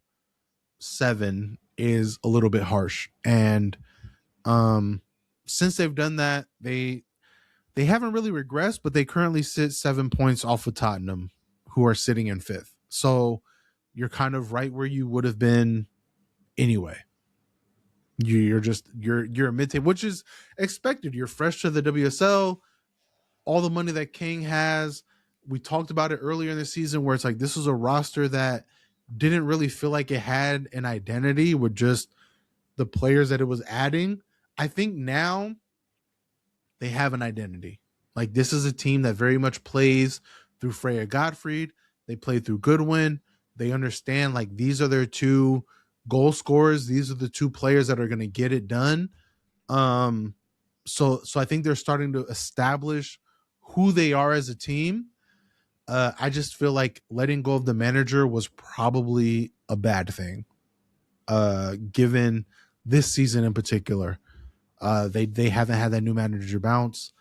7 is a little bit harsh. And since they've done that, they haven't really regressed, but they currently sit 7 points off of Tottenham, who are sitting in 5th. So you're kind of right where you would have been anyway. You're a mid-table, which is expected. You're fresh to the WSL. All the money that King has, we talked about it earlier in the season, where it's like, this is a roster that didn't really feel like it had an identity with just the players that it was adding. I think now they have an identity. Like, this is a team that very much plays through Freya Gottfried. They play through Goodwin. They understand, like, these are their two goal scorers. These are the two players that are going to get it done. So I think they're starting to establish who they are as a team. I just feel like letting go of the manager was probably a bad thing, given this season in particular. They haven't had that new manager bounce,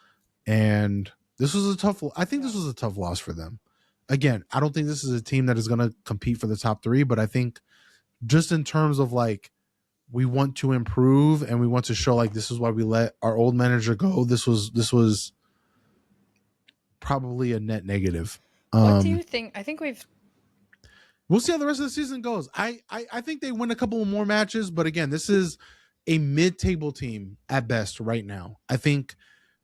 and this was a tough. I think this was a tough loss for them. Again, I don't think this is a team that is going to compete for the top three, but I think just in terms of like, we want to improve and we want to show like this is why we let our old manager go. This was probably a net negative. What do you think? I think We'll see how the rest of the season goes. I think they win a couple more matches, but again, this is a mid-table team at best right now. I think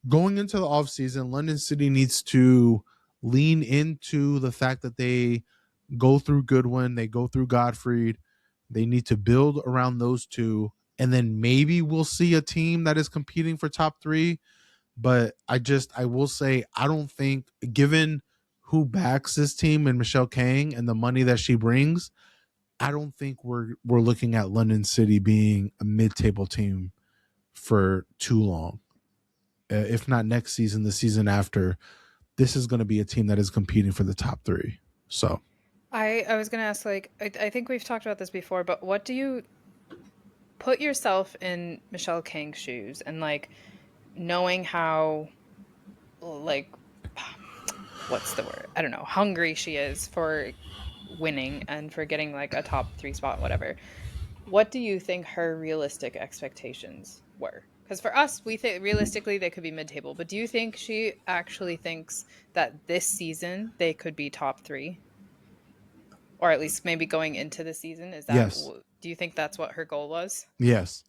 going into the offseason, London City needs to lean into the fact that they go through Goodwin, they go through Gottfried. They need to build around those two, and then maybe we'll see a team that is competing for top three. But I will say, I don't think, given who backs this team and Michelle Kang and the money that she brings, I don't think we're looking at London City being a mid-table team for too long. If not next season, the season after, this is going to be a team that is competing for the top three. So I was gonna ask, like, I think we've talked about this before, but what do you put yourself in Michelle Kang's shoes and like knowing how, like, what's the word? I don't know, hungry she is for winning and for getting like a top 3 spot, whatever. What do you think her realistic expectations were? Because for us, we think realistically they could be mid-table, but do you think she actually thinks that this season they could be top 3? Or at least maybe going into the season? Is that, yes, do you think that's what her goal was? yes,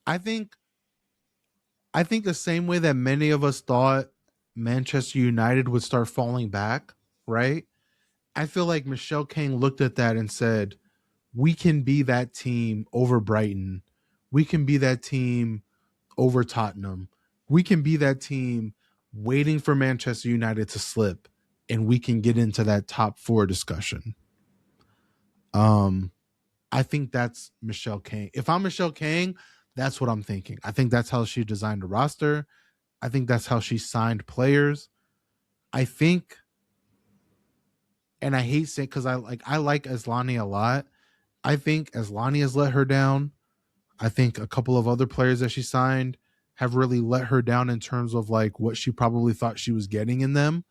I think the same way that many of us thought Manchester United would start falling back, right? I feel like Michelle Kang looked at that and said, we can be that team over Brighton. We can be that team over Tottenham. We can be that team waiting for Manchester United to slip, and we can get into that top 4 discussion. I think that's Michelle Kang. If I'm Michelle Kang, that's what I'm thinking. I think that's how she designed a roster. I think that's how she signed players. I think, and I hate saying, because I like Aslani a lot. I think Aslani has let her down. I think a couple of other players that she signed have really let her down in terms of like what she probably thought she was getting in them.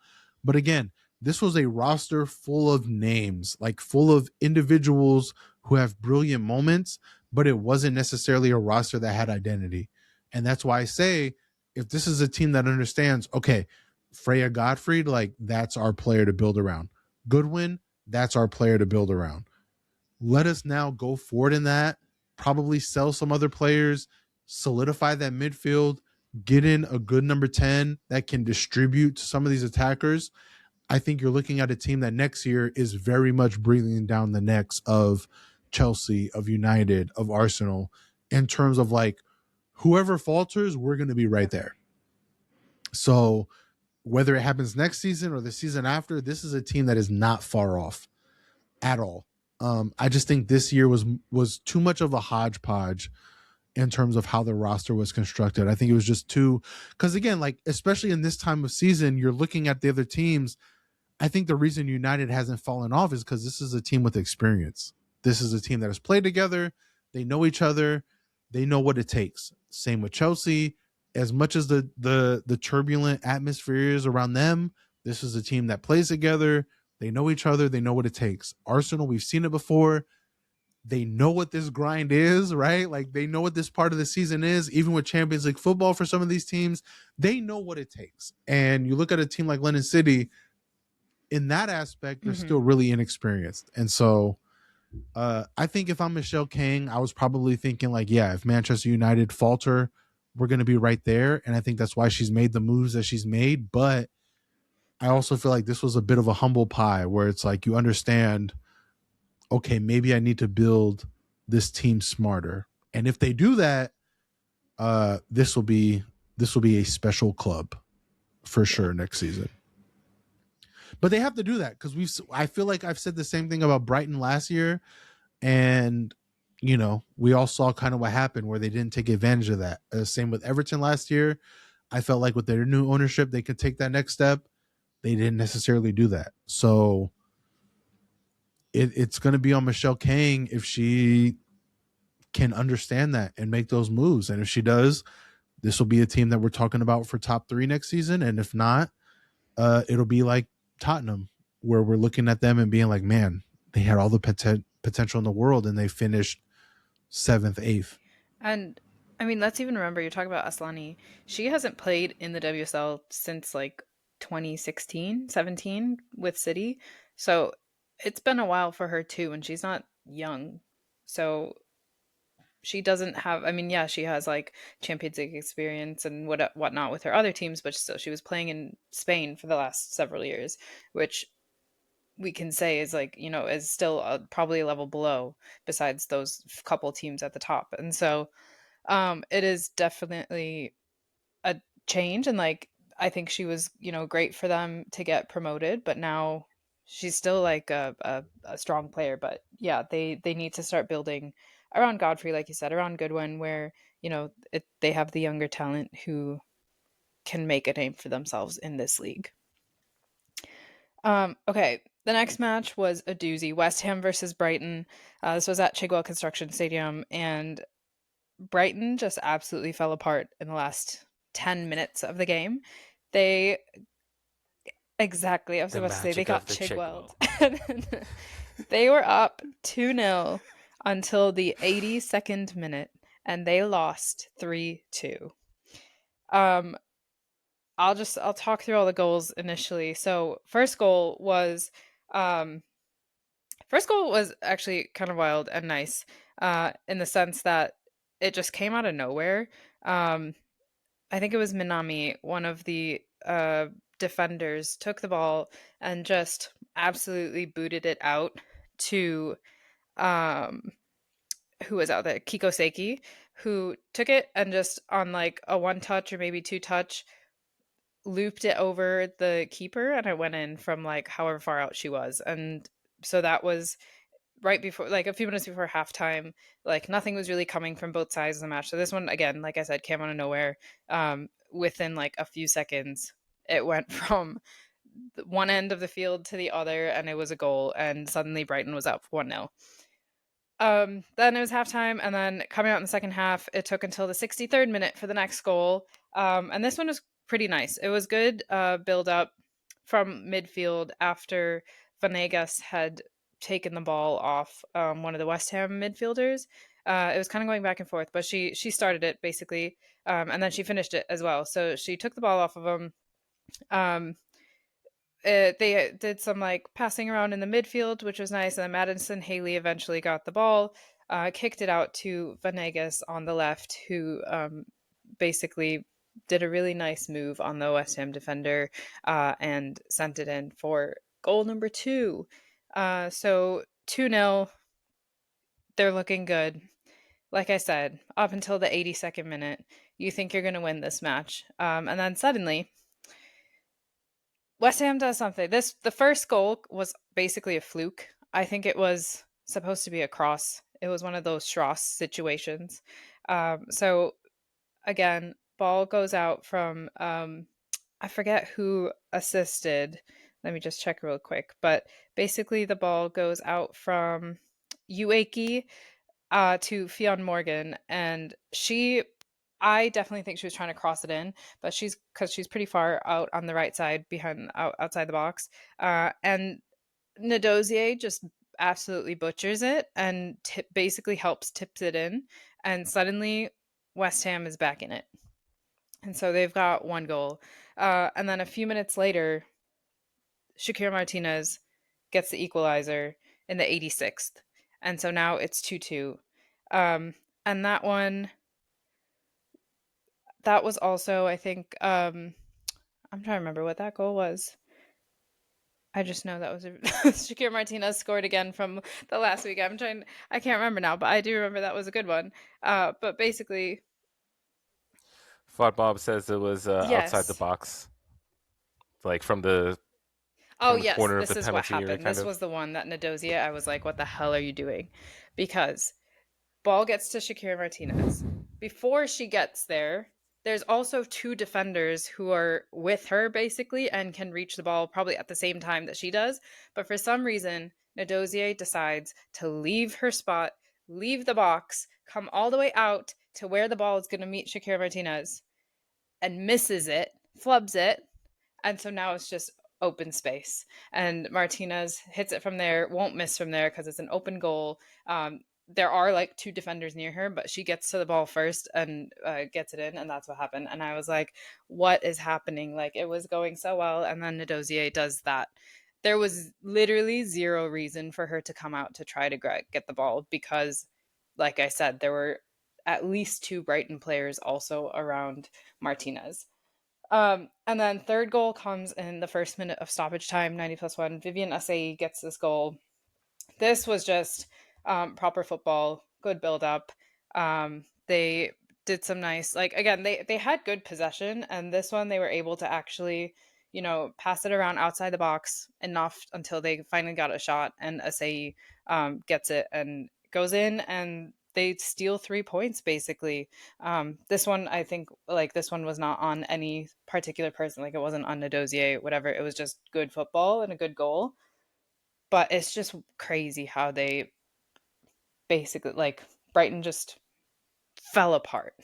But again, this was a roster full of names, like full of individuals who have brilliant moments, but it wasn't necessarily a roster that had identity. And that's why I say, if this is a team that understands, okay, Freya Gottfried, like, that's our player to build around. Goodwin, that's our player to build around. Let us now go forward in that, probably sell some other players, solidify that midfield, get in a good number 10 that can distribute to some of these attackers. I think you're looking at a team that next year is very much breathing down the necks of Chelsea, of United, of Arsenal, in terms of like, whoever falters, we're going to be right there. So whether it happens next season or the season after, this is a team that is not far off at all. I just think this year was too much of a hodgepodge in terms of how the roster was constructed. I think it was just too, because again, like, especially in this time of season, you're looking at the other teams. I think the reason United hasn't fallen off is because this is a team with experience. This is a team that has played together. They know each other. They know what it takes. Same with Chelsea. As much as the turbulent atmosphere is around them, this is a team that plays together. They know each other. They know what it takes. Arsenal, we've seen it before. They know what this grind is, right? Like, they know what this part of the season is. Even with Champions League football for some of these teams, they know what it takes. And you look at a team like London City, in that aspect, they're still really inexperienced. And so I think if I'm Michelle Kang, I was probably thinking like, yeah, if Manchester United falter, we're going to be right there. And I think that's why she's made the moves that she's made. But I also feel like this was a bit of a humble pie where it's like, you understand okay, maybe I need to build this team smarter. And if they do that, this will be a special club for sure next season. But they have to do that because I feel like I've said the same thing about Brighton last year, and we all saw kind of what happened where they didn't take advantage of that. Same with Everton last year. I felt like with their new ownership, they could take that next step. They didn't necessarily do that. So it's going to be on Michelle Kang if she can understand that and make those moves. And if she does, this will be a team that we're talking about for top 3 next season. And if not, it'll be like Tottenham, where we're looking at them and being like, man, they had all the potential in the world and they finished 7th, 8th. And I mean, let's even remember you're talking about Aslani. She hasn't played in the WSL since like 2016, 17 with City. So it's been a while for her too, and she's not young. So she doesn't have, I mean, yeah, she has like Champions League experience and whatnot with her other teams, but still she was playing in Spain for the last several years, which we can say is like, is still probably a level below besides those couple teams at the top. And so it is definitely a change, and like I think she was, great for them to get promoted, but now she's still like a strong player. But yeah, they need to start building around Godfrey, like you said, around Goodwin, where they have the younger talent who can make a name for themselves in this league. Okay, the next match was a doozy: West Ham versus Brighton. This was at Chigwell Construction Stadium, and Brighton just absolutely fell apart in the last 10 minutes of the game. They Exactly, I was The about to say they magic got of the Chigwelled. Chigwell. They were up 2-0 until the 82nd minute, and they lost 3-2. Um I'll talk through all the goals initially. So, um first goal was actually kind of wild and nice, in the sense that it just came out of nowhere. Um I think it was Minami, one of the defenders, took the ball and just absolutely booted it out to, um, who was out there? Kiko Seki, who took it and just on like a one touch or maybe two touch, looped it over the keeper, and it went in from like however far out she was. And so that was right before, like a few minutes before halftime. Like nothing was really coming from both sides of the match. So this one, again, like I said, came out of nowhere. Within like a few seconds, it went from one end of the field to the other, and it was a goal. And suddenly Brighton was up 1-0. Then it was halftime, and then coming out in the second half, it took until the 63rd minute for the next goal. And this one was pretty nice. It was good build up from midfield after Vanegas had taken the ball off one of the West Ham midfielders. It was kind of going back and forth, but she started it basically, and then she finished it as well. So she took the ball off of him. Um, they did some like passing around in the midfield, which was nice. And then Madison Haley eventually got the ball, kicked it out to Vanegas on the left, who basically did a really nice move on the West Ham defender, and sent it in for goal number 2. So 2-0, they're looking good. Like I said, up until the 82nd minute, you think you're going to win this match. And then suddenly, West Ham does something. The first goal was basically a fluke. I think it was supposed to be a cross. It was one of those Schross situations. So again, ball goes out from, I forget who assisted. Let me just check real quick. But basically, the ball goes out from Ueki to Fionn Morgan, and I definitely think she was trying to cross it in, but because she's pretty far out on the right side outside the box, and Nadozier just absolutely butchers it and basically tips it in, and suddenly West Ham is back in it, and so they've got one goal, and then a few minutes later, Shakira Martinez gets the equalizer in the 86th, and so now it's 2-2. And that was also, I think, I'm trying to remember what that goal was. I just know that was a Shakira Martinez scored again from the last week. I can't remember now, but I do remember that was a good one. But basically, Fought Bob says it was outside the yes. box, like Oh, from the yes, corner of the this is what penalty area, happened. kind This of. was the one that Nadosia, I was like, what the hell are you doing? Because ball gets to Shakira Martinez. Before she gets there, there's also two defenders who are with her basically and can reach the ball probably at the same time that she does. But for some reason, Nadozier decides to leave her spot, leave the box, come all the way out to where the ball is going to meet Shakira Martinez and misses it, flubs it, and so now it's just open space. And Martinez hits it from there, won't miss from there because it's an open goal. There are like two defenders near her, but she gets to the ball first and gets it in, and that's what happened. And I was like, "What is happening?" Like it was going so well, and then Nadozier does that. There was literally zero reason for her to come out to try to get the ball because, like I said, there were at least two Brighton players also around Martinez. And then third goal comes in the first minute of stoppage time, 90 plus one. Vivian Asai gets this goal. This was just proper football, good build up. They did some nice, like again, they had good possession, and this one they were able to actually, pass it around outside the box enough until they finally got a shot, and Asai gets it and goes in, and they steal 3 points basically. This one, I think, like this one was not on any particular person, like it wasn't on Nadozier, whatever. It was just good football and a good goal. But it's just crazy how they basically like Brighton just fell apart,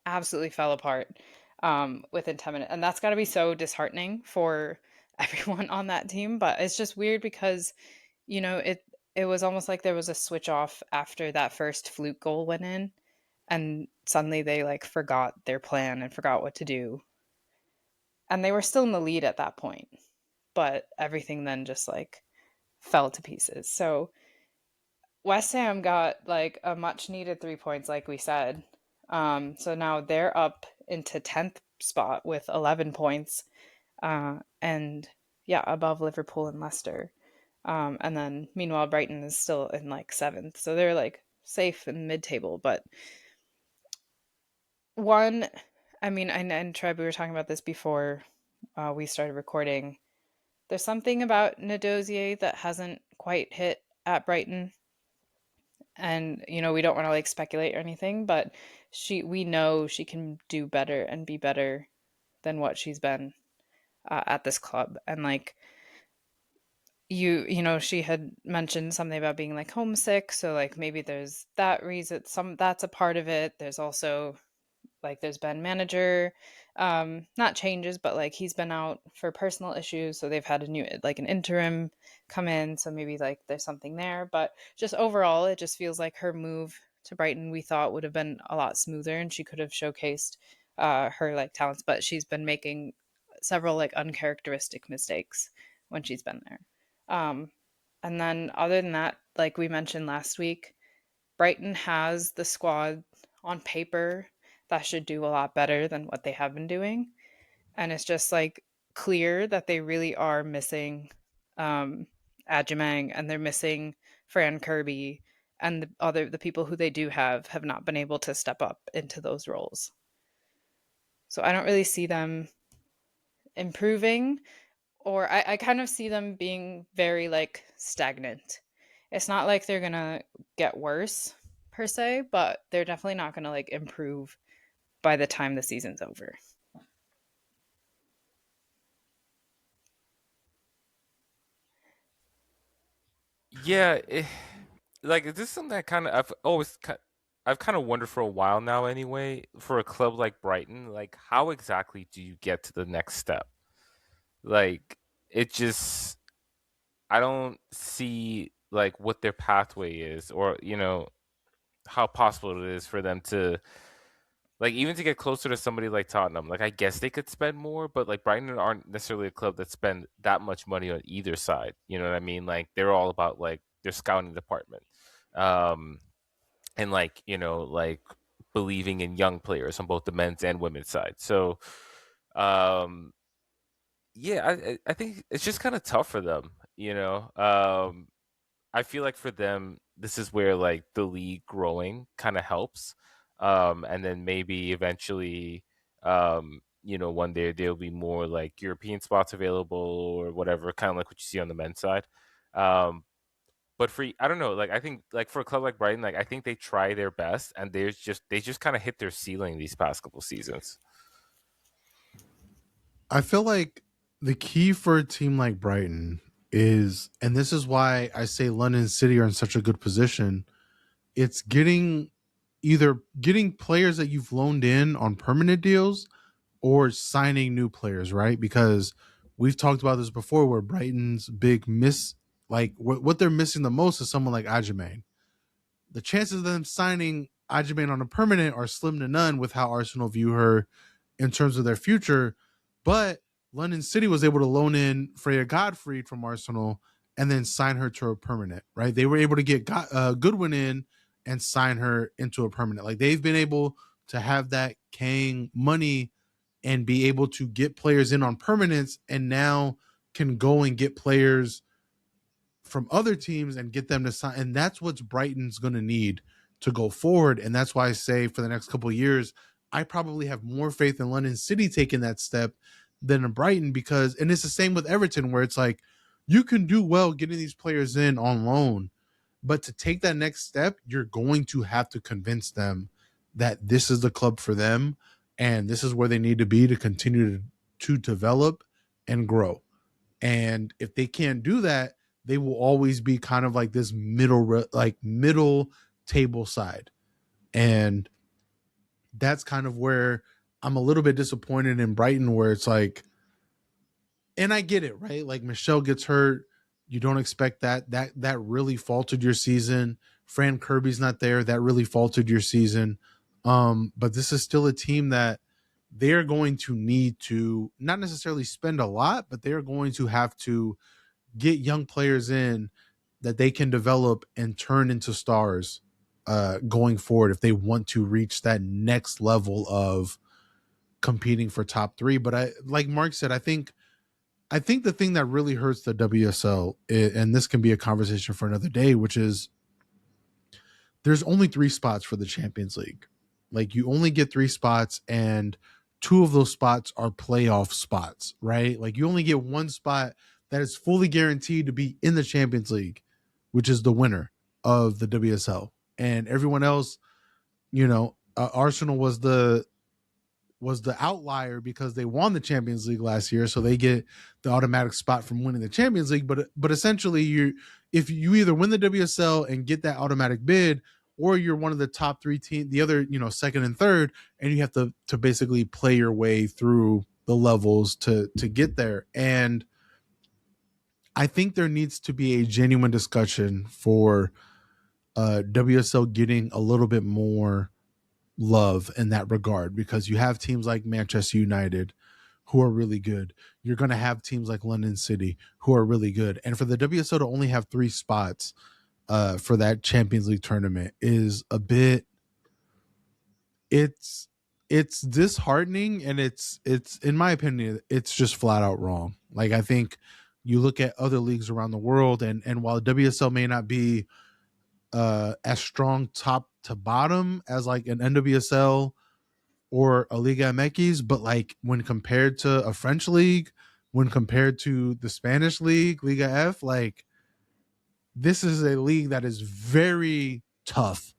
absolutely fell apart within 10 minutes. And that's got to be so disheartening for everyone on that team. But it's just weird because, it was almost like there was a switch off after that first fluke goal went in. And suddenly they like forgot their plan and forgot what to do. And they were still in the lead at that point. But everything then just like fell to pieces. So West Ham got like a much needed 3 points, like we said. So now they're up into 10th spot with 11 points, and yeah, above Liverpool and Leicester. And then meanwhile, Brighton is still in like seventh, so they're like safe in mid-table. But one, I mean, and Trev, we were talking about this before we started recording. There's something about Nadozier that hasn't quite hit at Brighton, and we don't want to like speculate or anything, but we know she can do better and be better than what she's been at this club. And like she had mentioned something about being like homesick, so like maybe there's that reason, that's a part of it. There's also like there's been manager not changes, but like he's been out for personal issues, so they've had a new like an interim come in, so maybe like there's something there. But just overall it just feels like her move to Brighton we thought would have been a lot smoother and she could have showcased her like talents, but she's been making several like uncharacteristic mistakes when she's been there. And then other than that, like we mentioned last week, Brighton has the squad on paper that should do a lot better than what they have been doing. And it's just like clear that they really are missing Adjumang, and they're missing Fran Kirby, and the people who they do have not been able to step up into those roles. So I don't really see them improving, or I kind of see them being very like stagnant. It's not like they're gonna get worse per se, but they're definitely not gonna like improve by the time the season's over. Yeah, like this is something that kind of I've kind of wondered for a while now. Anyway, for a club like Brighton, like how exactly do you get to the next step? Like it just I don't see like what their pathway is, or how possible it is for them to like even to get closer to somebody like Tottenham. Like I guess they could spend more, but like Brighton aren't necessarily a club that spend that much money on either side. You know what I mean? Like they're all about like their scouting department. Um and like, like believing in young players on both the men's and women's side. So yeah, I think it's just kind of tough for them. You know, I feel like for them, this is where like the league growing kind of helps, and then maybe eventually, one day there'll be more like European spots available or whatever, kind of like what you see on the men's side. Um, but for I don't know, like I think like for a club like Brighton, like I think they try their best, and they just kind of hit their ceiling these past couple seasons. I feel like the key for a team like Brighton is, and this is why I say London City are in such a good position, it's getting players that you've loaned in on permanent deals or signing new players, right? Because we've talked about this before where Brighton's big miss, like what they're missing the most is someone like Ajamain. The chances of them signing Ajamain on a permanent are slim to none with how Arsenal view her in terms of their future. But London City was able to loan in Freya Gottfried from Arsenal and then sign her to a permanent, right? They were able to get Goodwin in and sign her into a permanent. Like they've been able to have that Kang money and be able to get players in on permanents and now can go and get players from other teams and get them to sign. And that's what Brighton's going to need to go forward. And that's why I say for the next couple of years, I probably have more faith in London City taking that step than in Brighton because, and it's the same with Everton, where it's like you can do well getting these players in on loan, but to take that next step, you're going to have to convince them that this is the club for them and this is where they need to be to continue to develop and grow. And if they can't do that, they will always be kind of like this middle table side. And that's kind of where I'm a little bit disappointed in Brighton, where it's like, and I get it, right? Like Michelle gets hurt. You don't expect that. That really faltered your season. Fran Kirby's not there. That really faltered your season. But this is still a team that they're going to need to not necessarily spend a lot, but they're going to have to get young players in that they can develop and turn into stars going forward if they want to reach that next level of competing for top three. But I, like Mark said, I think the thing that really hurts the WSL, and this can be a conversation for another day, which is there's only 3 spots for the Champions League. Like you only get 3 spots, and 2 of those spots are playoff spots, right? Like you only get 1 spot that is fully guaranteed to be in the Champions League, which is the winner of the WSL. And everyone else, Arsenal was the outlier because they won the Champions League last year, so they get the automatic spot from winning the Champions League. But essentially, if you either win the WSL and get that automatic bid, or you're one of the top 3 teams, the other second and third, and you have to basically play your way through the levels to get there. And I think there needs to be a genuine discussion for WSL getting a little bit more love in that regard, because you have teams like Manchester United who are really good. You're going to have teams like London City who are really good. And for the WSL to only have 3 spots for that Champions League tournament is a bit, it's disheartening, and it's in my opinion, it's just flat out wrong. Like I think you look at other leagues around the world, and while WSL may not be as strong top to bottom as like an NWSL or a Liga MX, but like when compared to a French league, when compared to the Spanish league, Liga F, like this is a league that is very tough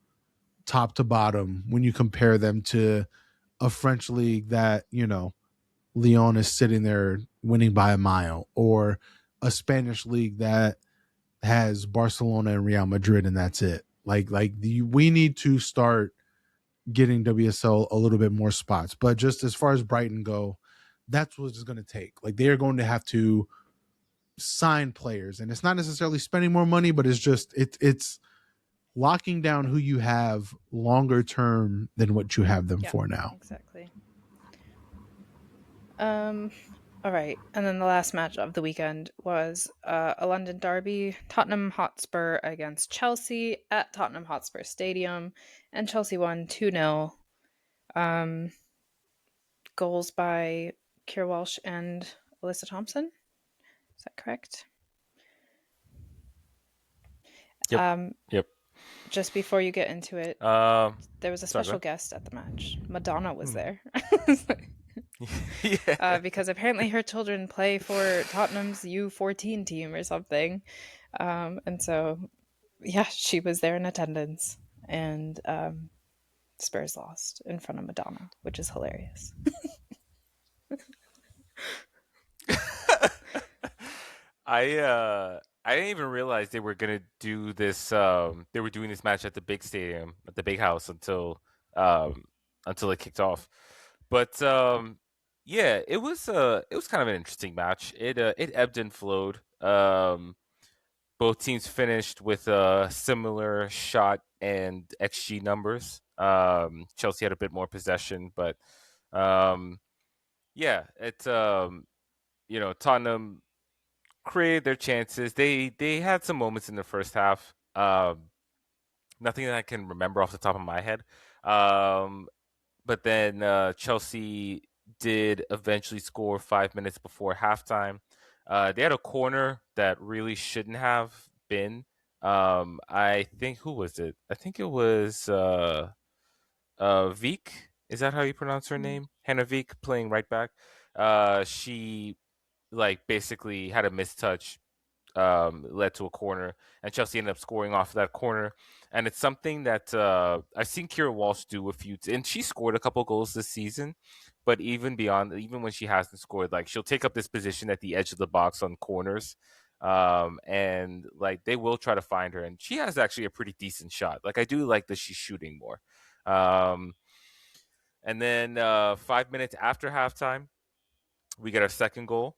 top to bottom when you compare them to a French league that, Lyon is sitting there winning by a mile, or a Spanish league that has Barcelona and Real Madrid and that's it. We need to start getting WSL a little bit more spots. But just as far as Brighton go, that's what it's going to take. Like they are going to have to sign players, and it's not necessarily spending more money, but it's locking down who you have longer term than what you have them Yeah, for now. exactly. All right, and then the last match of the weekend was a London derby: Tottenham Hotspur against Chelsea at Tottenham Hotspur Stadium, and Chelsea won 2-0. Um, Goals by Keir Walsh and Alyssa Thompson. Is that correct? Yep. Yep. Just before you get into it, Um, there was a sorry, go special guest at the match. Madonna was ahead. there. Yeah. Because apparently her children play for Tottenham's U14 team or something. And so, yeah, she was there in attendance. And Spurs lost in front of Madonna, which is hilarious. I didn't even realize they were gonna do this. They were doing this match at the big stadium, at the big house um until it kicked off. But yeah, it was kind of an interesting match. It ebbed and flowed. Both teams finished with similar shot and XG numbers. Chelsea had a bit more possession, but um, yeah, Tottenham created their chances. They had some moments in the first half. Nothing that I can remember off the top of my head. Um, but then Chelsea did eventually score 5 minutes before halftime. They had a corner that really shouldn't have been. I think who was it? I think it was Veek. Is that how you pronounce her Mm. name? Hannah Veek playing right back. She like basically had a mistouch, led to a corner, and Chelsea ended up scoring off of that corner. And it's something that I've seen Kira Walsh do a few, and she scored a couple goals this season. But even beyond, even when she hasn't scored, like she'll take up this position at the edge of the box on corners, and like they will try to find her, and she has actually a pretty decent shot. Like I do like that she's shooting more. Um, and then 5 minutes after halftime, we get our second goal.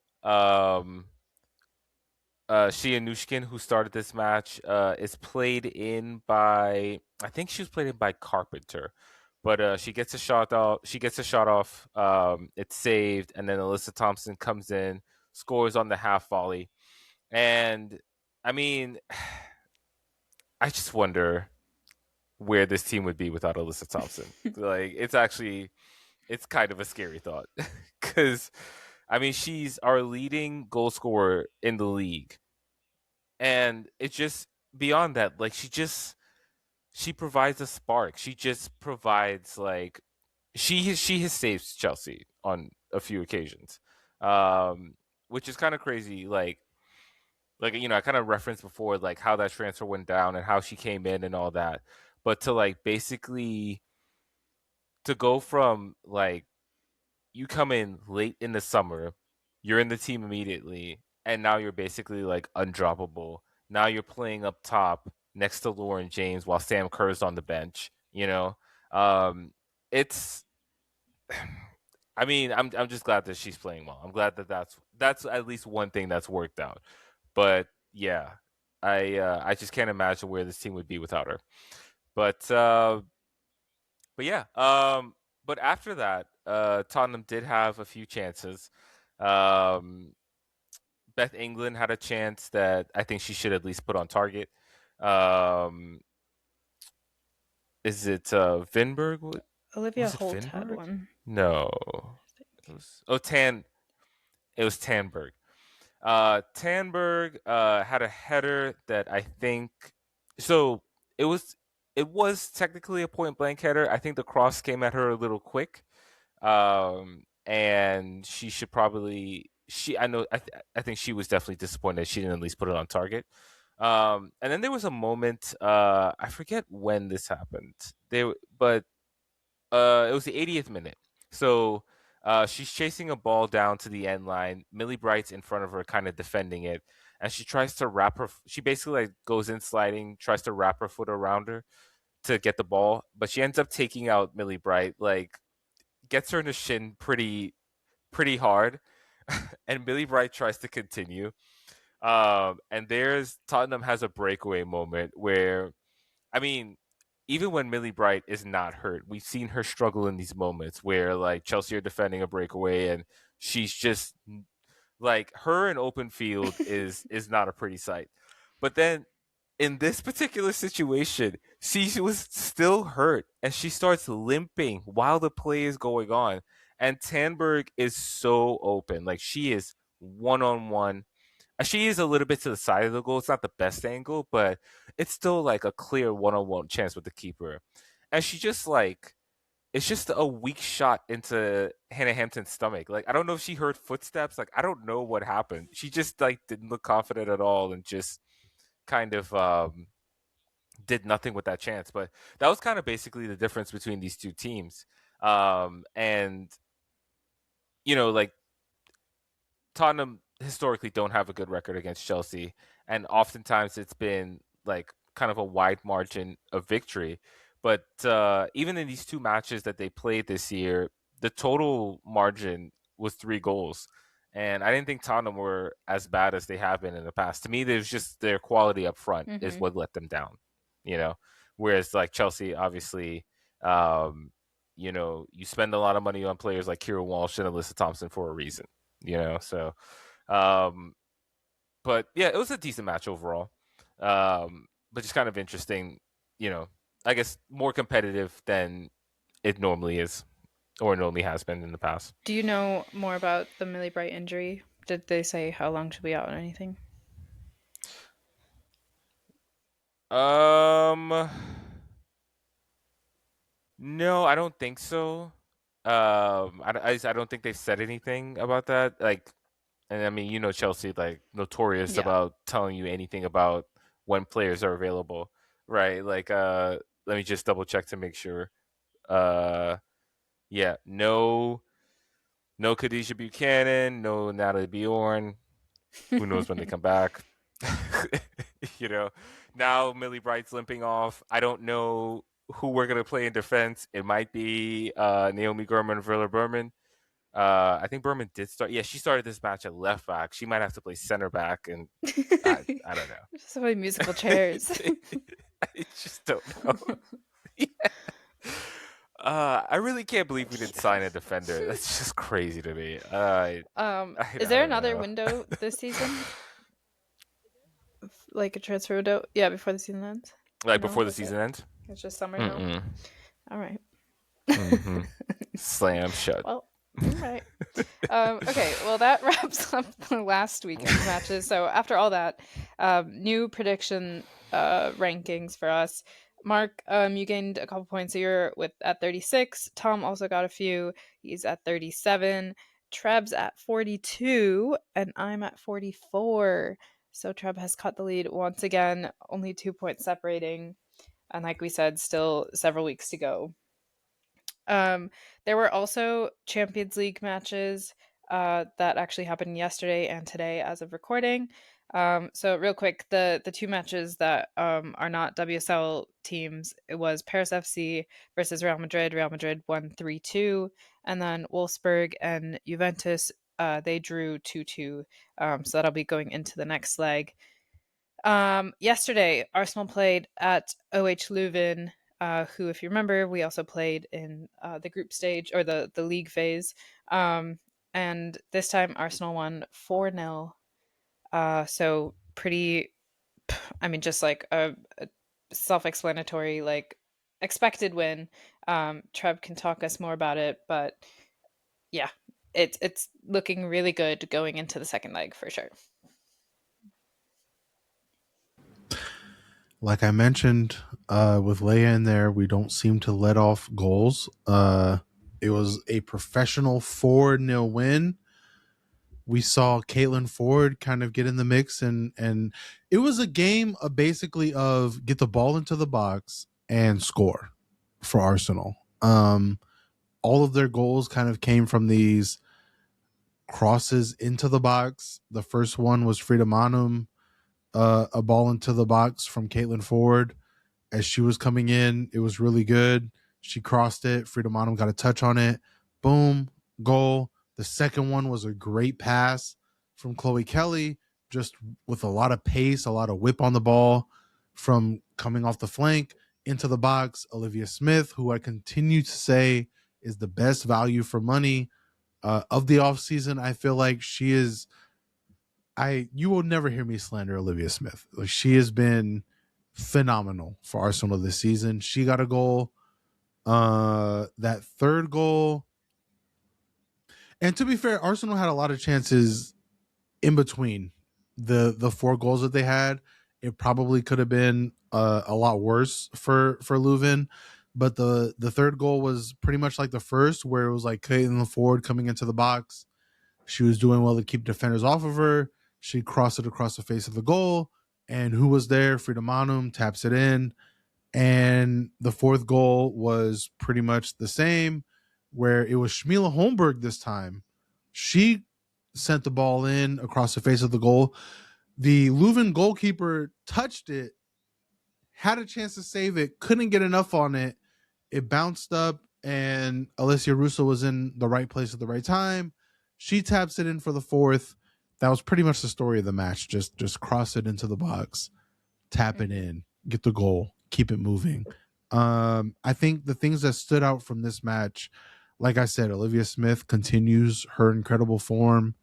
Shia Nushkin, who started this match, is played in by I think she was played in by Carpenter, but she gets a shot off. She gets a shot off. It's saved, and then Alyssa Thompson comes in, scores on the half volley, and I mean, I just wonder where this team would be without Alyssa Thompson. Like, it's kind of a scary thought because I mean, she's our leading goal scorer in the league, and it's just beyond that, like she provides a spark. She just provides like she has saved Chelsea on a few occasions, um which is kind of crazy. Like I kind of referenced before like how that transfer went down and how she came in and all that, but to like basically to go from like you come in late in the summer, you're in the team immediately, and now you're basically like undroppable. Now you're playing up top next to Lauren James while Sam Kerr's on the bench. It's. I mean, I'm just glad that she's playing well. I'm glad that that's at least one thing that's worked out. But yeah, I just can't imagine where this team would be without her. But uh, but yeah, but after that, Tottenham did have a few chances. Um, Beth England had a chance that I think she should at least put on target. Um, is it Vinberg? Olivia Was it Holt had Vinberg? one. No, it was Tan. It was Tanberg. Tanberg had a header that I think so. It was it was technically a point blank header. I think the cross came at her a little quick, and she should probably she I know I think she was definitely disappointed she didn't at least put it on target. And then there was a moment, I forget when this happened. But it was the 80th minute. So she's chasing a ball down to the end line. Millie Bright's in front of her, kind of defending it, and she tries to wrap her. She basically like goes in sliding, tries to wrap her foot around her to get the ball, but she ends up taking out Millie Bright. Like gets her in the shin pretty hard, and Millie Bright tries to continue. And there's Tottenham has a breakaway moment where I mean, even when Millie Bright is not hurt, we've seen her struggle in these moments where like Chelsea are defending a breakaway and she's just like her in open field is not a pretty sight. But then in this particular situation, she was still hurt and she starts limping while the play is going on. And Tanberg is so open. Like she is one on one. She is a little bit to the side of the goal. It's not the best angle, but it's still like a clear 1-on-1 chance with the keeper. And she just like it's just a weak shot into Hannah Hampton's stomach. Like I don't know if she heard footsteps. Like I don't know what happened. She just like didn't look confident at all and just kind of did nothing with that chance. But that was kind of basically the difference between these two teams. And like Tottenham historically don't have a good record against Chelsea, and oftentimes it's been like kind of a wide margin of victory. But even in these two matches that they played this year, the total margin was 3 goals. And I didn't think Tottenham were as bad as they have been in the past. To me, there's just their quality up front is Mm-hmm. what let them down, you know. Whereas like Chelsea, obviously, um, you spend a lot of money on players like Kieran Walsh and Alyssa Thompson for a reason, So, um, but yeah, it was a decent match overall. But just kind of interesting, you know. I guess more competitive than it normally is, or normally has been in the past. Do you know more about the Millie Bright injury? Did they say how long she'll be out or anything? Um, no, I don't think so. I don't think they've said anything about that. Like, and I mean, Chelsea like notorious Yeah. about telling you anything about when players are available, right? Like, let me just double check to make sure. Uh, yeah, no Khadijah Buchanan, no Natalie Bjorn. Who knows when they come back? you know, now Millie Bright's limping off. I don't know who we're gonna play in defense. It might be Naomi Gurman, Villa Berman. I think Berman did start. Yeah, she started this match at left back. She might have to play center back, and I don't know. So many musical chairs. I just don't know. I really can't believe we didn't sign a defender. That's just crazy to me. I Is there don't another know. window this season? Like a transfer window? Yeah, before the season ends. Like No, before the that's it. season ends? It's just summer now. Mm-mm. All right. Mm-hmm. Slam shut. Well, all right. Okay, well, that wraps up the last weekend's matches. So after all that, new prediction rankings for us. Mark, you gained a couple points here at 36. Tom also got a few. He's at 37. Treb's at 42, and I'm at 44. So Treb has cut the lead once again, only 2 points separating. And like we said, still several weeks to go. Um, there were also Champions League matches that actually happened yesterday and today as of recording. So real quick, the two matches that are not WSL teams, it was Paris FC versus Real Madrid. Real Madrid won 3-2, and then Wolfsburg and Juventus they drew 2-2. So that'll be going into the next leg. Yesterday, Arsenal played at OH Leuven, who, if you remember, we also played in the group stage or the league phase. And this time, Arsenal won 4-0. So pretty, I mean, just like a self explanatory, like expected win. Trev can talk us more about it, but yeah, it's looking really good going into the second leg for sure. Like I mentioned, with Leia in there, we don't seem to let off goals. It was a professional 4-0 win. We saw Caitlin Ford kind of get in the mix, and it was a game of basically of get the ball into the box and score for Arsenal. All of their goals kind of came from these crosses into the box. The first one was Frida Manum, a ball into the box from Caitlin Ford. As she was coming in, it was really good. She crossed it. Frida Manum got a touch on it. Boom, goal. The second one was a great pass from Chloe Kelly, just with a lot of pace, a lot of whip on the ball from coming off the flank into the box. Olivia Smith, who I continue to say is the best value for money of the offseason. I feel like she is. You will never hear me slander Olivia Smith. Like, she has been phenomenal for Arsenal this season. She got a goal. That third goal. And to be fair, Arsenal had a lot of chances in between the 4 goals that they had, it probably could have been a lot worse for Leuven. But the third goal was pretty much like the first, where it was like Caitlin Ford coming into the box. She was doing well to keep defenders off of her. She crossed it across the face of the goal, and who was there? Frida Manum taps it in. And the fourth goal was pretty much the same, where it was Shmila Holmberg this time. She sent the ball in across the face of the goal. The Leuven goalkeeper touched it, had a chance to save it, couldn't get enough on it. It bounced up, and Alessia Russo was in the right place at the right time. She taps it in for the fourth. That was pretty much the story of the match. Just cross it into the box, tap it in, get the goal, keep it moving. I think the things that stood out from this match, like I said, Olivia Smith continues her incredible form.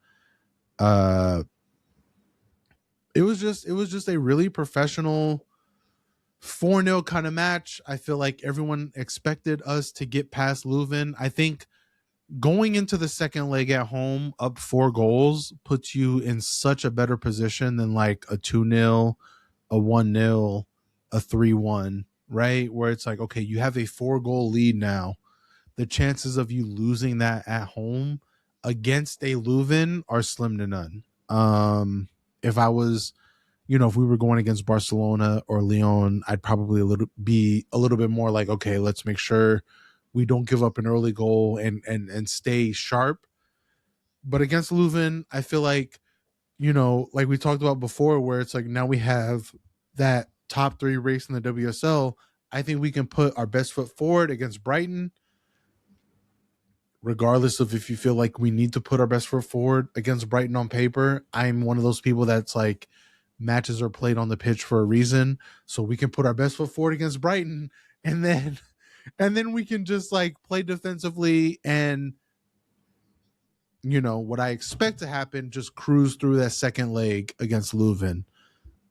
It was just a really professional 4-0 kind of match. I feel like everyone expected us to get past Leuven. I think going into the second leg at home up 4 goals puts you in such a better position than like a 2-0, a 1-0, a 3-1, right? Where it's like, okay, you have a 4-goal lead now. The chances of you losing that at home against a Leuven are slim to none. If I was, if we were going against Barcelona or Lyon, I'd probably be a little bit more like, okay, let's make sure we don't give up an early goal and stay sharp. But against Leuven, I feel like, like we talked about before, where it's like now we have that top 3 race in the WSL. I think we can put our best foot forward against Brighton, regardless of if you feel like we need to put our best foot forward against Brighton on paper. I'm one of those people that's like, matches are played on the pitch for a reason, so we can put our best foot forward against Brighton, and then we can just like play defensively and, what I expect to happen, just cruise through that second leg against Leuven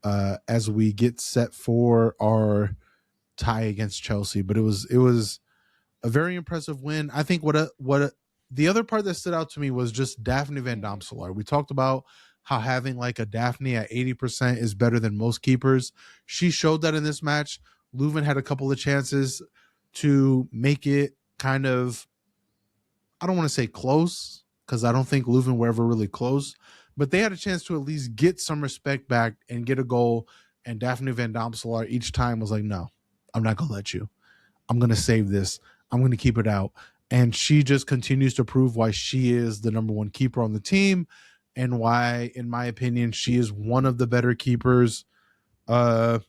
as we get set for our tie against Chelsea. But it was a very impressive win. I think the other part that stood out to me was just Daphne Van Domselaar. We talked about how having like a Daphne at 80% is better than most keepers. She showed that in this match. Leuven had a couple of chances to make it kind of, I don't want to say close, because I don't think Leuven were ever really close, but they had a chance to at least get some respect back and get a goal. And Daphne Van Domselaar each time was like, no, I'm not going to let you. I'm going to save this. I'm going to keep it out. And she just continues to prove why she is the number 1 keeper on the team, and why, in my opinion, she is one of the better keepers in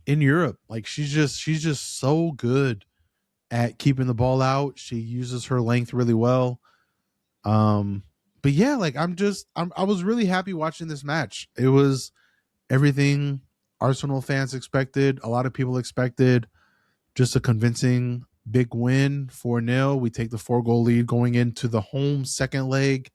Europe. Like she's just so good at keeping the ball out. She uses her length really well. But yeah, like I was really happy watching this match. It was everything Arsenal fans expected. A lot of people expected just a convincing big win, 4-0. We take the 4-goal lead going into the home second leg.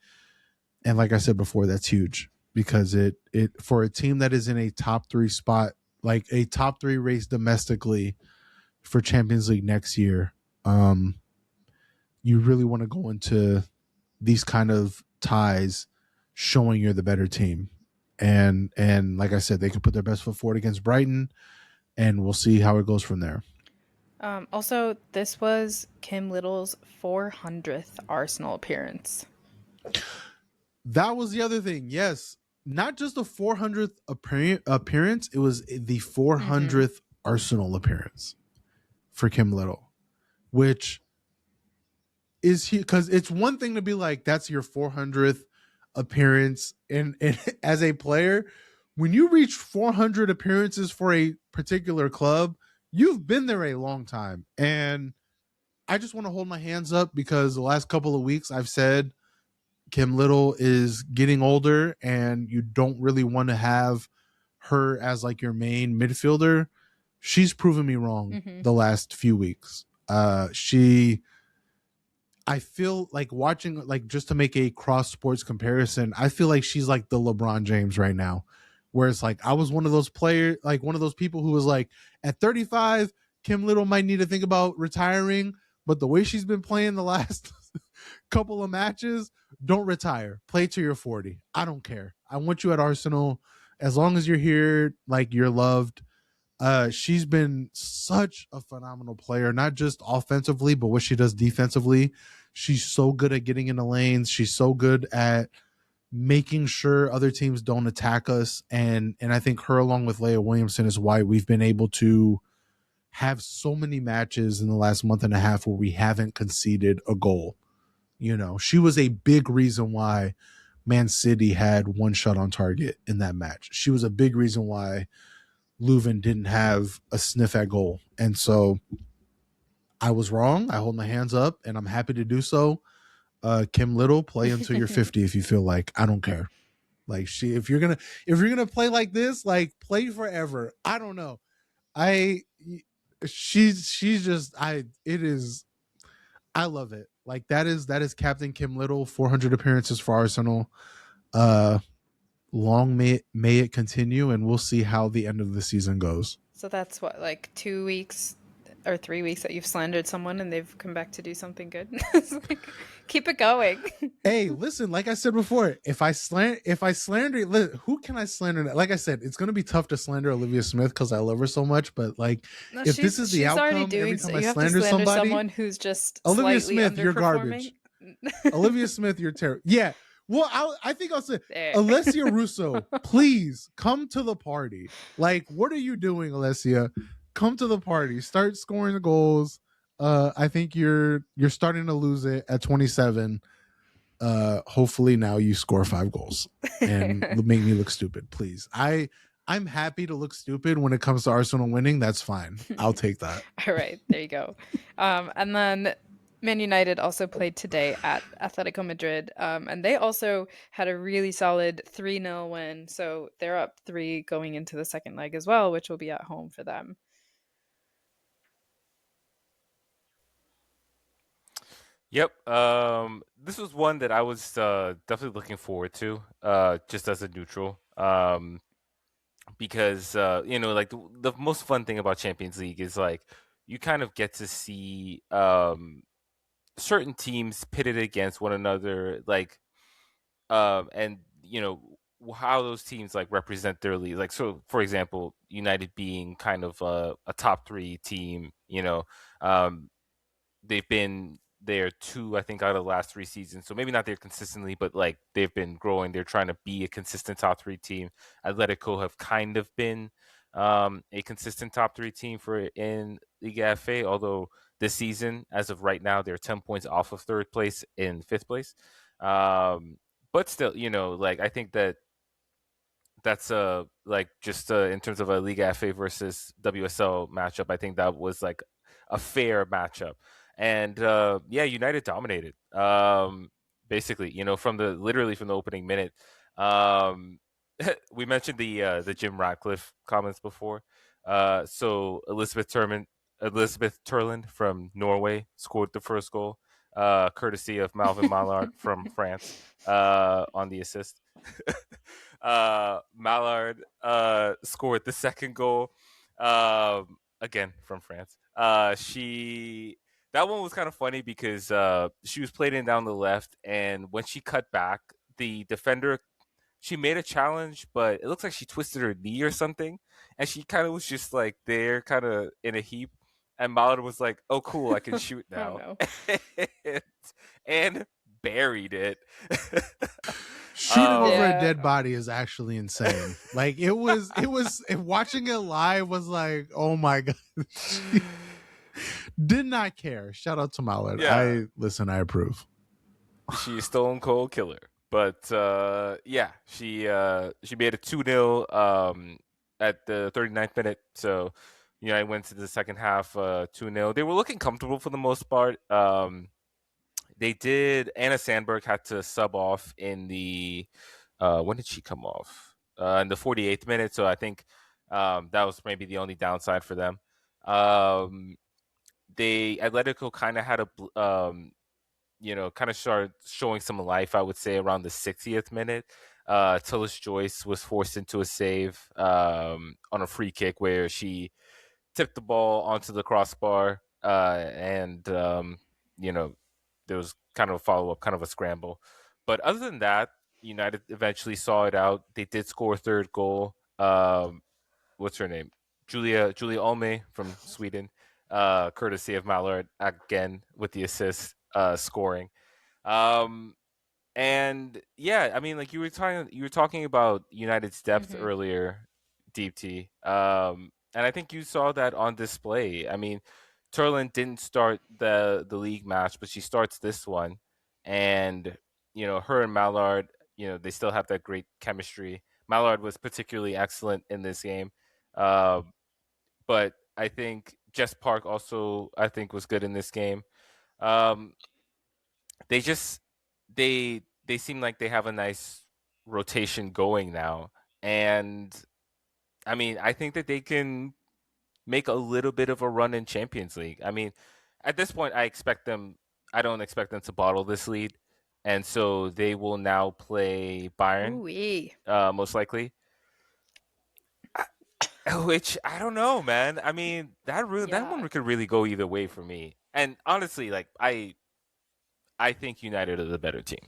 And like I said before, that's huge, because it for a team that is in a top 3 spot, like a top 3 race domestically for Champions League next year, you really want to go into these kind of ties showing you're the better team. And like I said, they could put their best foot forward against Brighton, and we'll see how it goes from there. Also, this was Kim Little's 400th Arsenal appearance. That was the other thing. Yes. Not just the 400th appearance, it was the 400th Arsenal appearance for Kim Little, which is because it's one thing to be like, that's your 400th appearance and as a player. When you reach 400 appearances for a particular club, you've been there a long time. And I just want to hold my hands up, because the last couple of weeks I've said Kim Little is getting older and you don't really want to have her as like your main midfielder. She's proven me wrong the last few weeks. I feel like watching, like, just to make a cross sports comparison, I feel like she's like the LeBron James right now, where it's like, I was one of those players, like one of those people who was like, at 35, Kim Little might need to think about retiring, but the way she's been playing the last couple of matches, don't retire. Play till you're 40. I don't care. I want you at Arsenal. As long as you're here, like, you're loved. She's been such a phenomenal player, not just offensively, but what she does defensively. She's so good at getting in the lanes. She's so good at making sure other teams don't attack us. And I think her, along with Leah Williamson, is why we've been able to have so many matches in the last month and a half where we haven't conceded a goal. You know, she was a big reason why Man City had one shot on target in that match. She was a big reason why Leuven didn't have a sniff at goal. And so I was wrong. I hold my hands up, and I'm happy to do so. Kim Little, play until you're 50 if you feel like. I don't care. Like, if you're gonna play like this, like, play forever. I don't know. She's just it is. I love it. Like, that is Captain Kim Little, 400 appearances for Arsenal. Long may it continue, and we'll see how the end of the season goes. So that's what, like 2 weeks or 3 weeks that you've slandered someone and they've come back to do something good. It's like, keep it going. Hey, listen, like I said before, if I slander, who can I slander? Like I said, it's going to be tough to slander Olivia Smith because I love her so much. But, like, No, if this is the she's already outcome doing every so. time I You have to slander slander somebody, someone who's just Olivia slightly Smith, you're underperforming. garbage. Olivia Smith, you're terrible. Yeah. Well, I think I'll say There. Alessia Russo, please come to the party. Like, what are you doing, Alessia? Come to the party. Start scoring the goals. I think you're starting to lose it at 27. Hopefully now you score 5 goals and make me look stupid, please. I'm happy to look stupid when it comes to Arsenal winning. That's fine. I'll take that. All right, there you go. And then Man United also played today at Atletico Madrid, and they also had a really solid 3-0 win. So they're up 3 going into the second leg as well, which will be at home for them. Yep. This was one that I was definitely looking forward to, just as a neutral. Because like the most fun thing about Champions League is, like, you kind of get to see certain teams pitted against one another, like, and how those teams, like, represent their league. Like, so for example, United being kind of a top 3 team, um, they've been there 2, I think, out of the last 3 seasons. So maybe not there consistently, but, like, they've been growing. They're trying to be a consistent top 3 team. Atletico have kind of been a consistent top 3 team in Liga FA, although this season, as of right now, they're 10 points off of 3rd place in 5th place. But still, like, I think that's like, just in terms of a Liga FA versus WSL matchup, I think that was, like, a fair matchup. And yeah, United dominated. Basically, literally from the opening minute. We mentioned the Jim Ratcliffe comments before. So Elizabeth Turland from Norway scored the first goal, courtesy of Malvin Mallard from France, on the assist. Mallard scored the second goal, again from France. That one was kind of funny because she was played in down the left, and when she cut back, the defender, she made a challenge, but it looks like she twisted her knee or something, and she kind of was just, like, there, kind of in a heap. And Mallard was like, "Oh, cool, I can shoot Oh now," no. and buried it. Shooting over a Yeah. dead body is actually insane. Like, it was watching it live was like, oh my god. Did not care. Shout out to Mallard. Yeah. I approve. She's a stone cold killer. But yeah, she made it 2-0 at the 39th minute. So I went to the second half 2-0. They were looking comfortable for the most part. They did. Anna Sandberg had to sub off in the when did she come off? In the 48th minute. So I think that was maybe the only downside for them. Atletico kind of had kind of started showing some life, I would say, around the 60th minute. Tillis Joyce was forced into a save on a free kick where she tipped the ball onto the crossbar, and there was kind of a follow up, kind of a scramble. But other than that, United eventually saw it out. They did score a third goal. What's her name? Julia Olme from Sweden, courtesy of Mallard again with the assist, scoring. Um, and yeah, I mean, like you were talking about United's depth Hmm. earlier, Deep T. And I think you saw that on display. I mean, Turlin didn't start the league match, but she starts this one, and her and Mallard, they still have that great chemistry. Mallard was particularly excellent in this game, uh, but I think Jess Park also was good in this game. Um, they just they seem like they have a nice rotation going now, and I mean, I think that they can make a little bit of a run in Champions League. I mean, at this point, I don't expect them to bottle this lead, and so they will now play Bayern, Ooh-wee. most likely. Which I don't know, man. I mean, that Yeah. one could really go either way for me. And honestly, like I think United are the better team,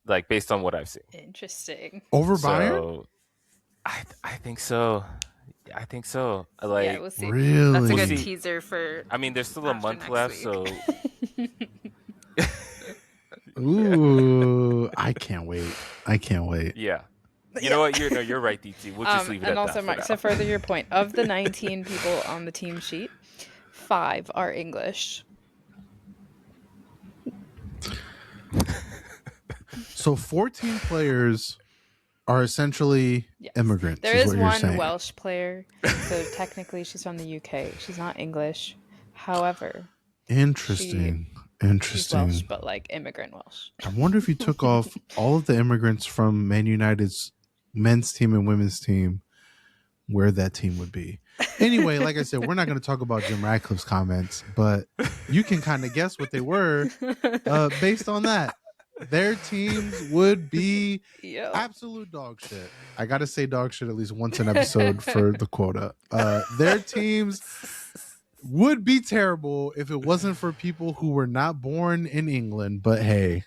like based on what I've seen. Interesting. Over Bayern? So I think so. I think so. Yeah, Like we'll see. That's a we'll good Really? see. teaser for I mean, there's still a after month next left, week. so Ooh, I can't wait. I can't wait. yeah. You know Yeah. what? You're right, DT. We'll just leave it And at also, that for Mark, to now. further your point, of the 19 people on the team sheet, 5 are English. So 14 players are essentially Yes. immigrants, There is is what you're one saying. Welsh player, so technically she's from the UK. She's not English. However, Interesting. she's Interesting. Welsh, but like immigrant Welsh. I wonder if you took off all of the immigrants from Man United's men's team and women's team, where that team would be. Anyway, like I said, we're not going to talk about Jim Radcliffe's comments, but you can kind of guess what they were based on that. Their teams would be Yep. absolute dog shit. I got to say dog shit at least once an episode for the quota. Their teams would be terrible if it wasn't for people who were not born in England. But hey,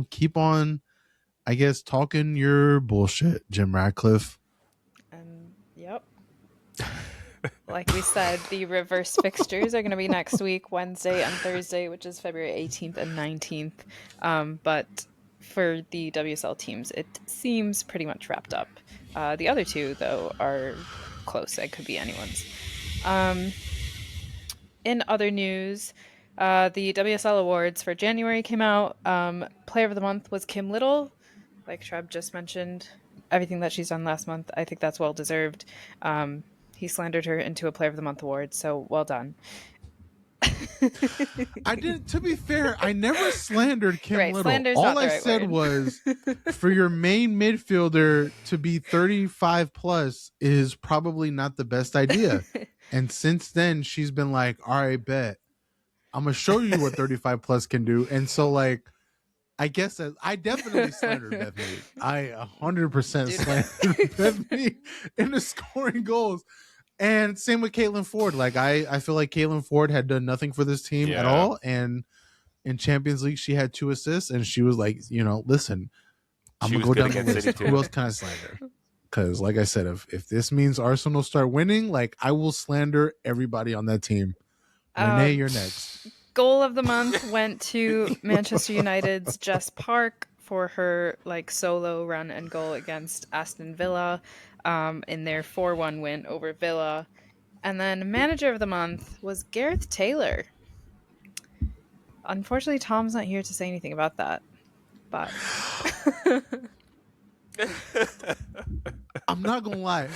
keep on, I guess, talking your bullshit, Jim Radcliffe. Yep. Like we said, the reverse fixtures are going to be next week, Wednesday and Thursday, which is February 18th and 19th. But for the WSL teams, it seems pretty much wrapped up. The other two, though, are close. It could be anyone's. In other news, the WSL awards for January came out. Player of the month was Kim Little, like Treb just mentioned. Everything that she's done last month, I think that's well deserved. He slandered her into a Player of the Month award, so well done. I didn't. To be fair, I never slandered Kim Right, Little. slander's All not the I right said word. was, for your main midfielder to be 35 plus is probably not the best idea. And since then, she's been like, "All right, bet I'm gonna show you what 35 plus can do." And so, like, I guess I definitely slandered Beth Mead. I 100% slandered Beth Mead into scoring goals. And same with Caitlin Ford. Like I feel like Caitlin Ford had done nothing for this team at all. And in Champions League, she had 2 assists, and she was like, listen, I'm She gonna was go good down the against list. City, Who too. else can I slander? Because, like I said, if this means Arsenal start winning, like I will slander everybody on that team. Renee, you're next. Goal of the month went to Manchester United's Jess Park for her solo run and goal against Aston Villa in their 4-1 win over Villa. And then manager of the month was Gareth Taylor. Unfortunately, Tom's not here to say anything about that. But I'm not gonna lie,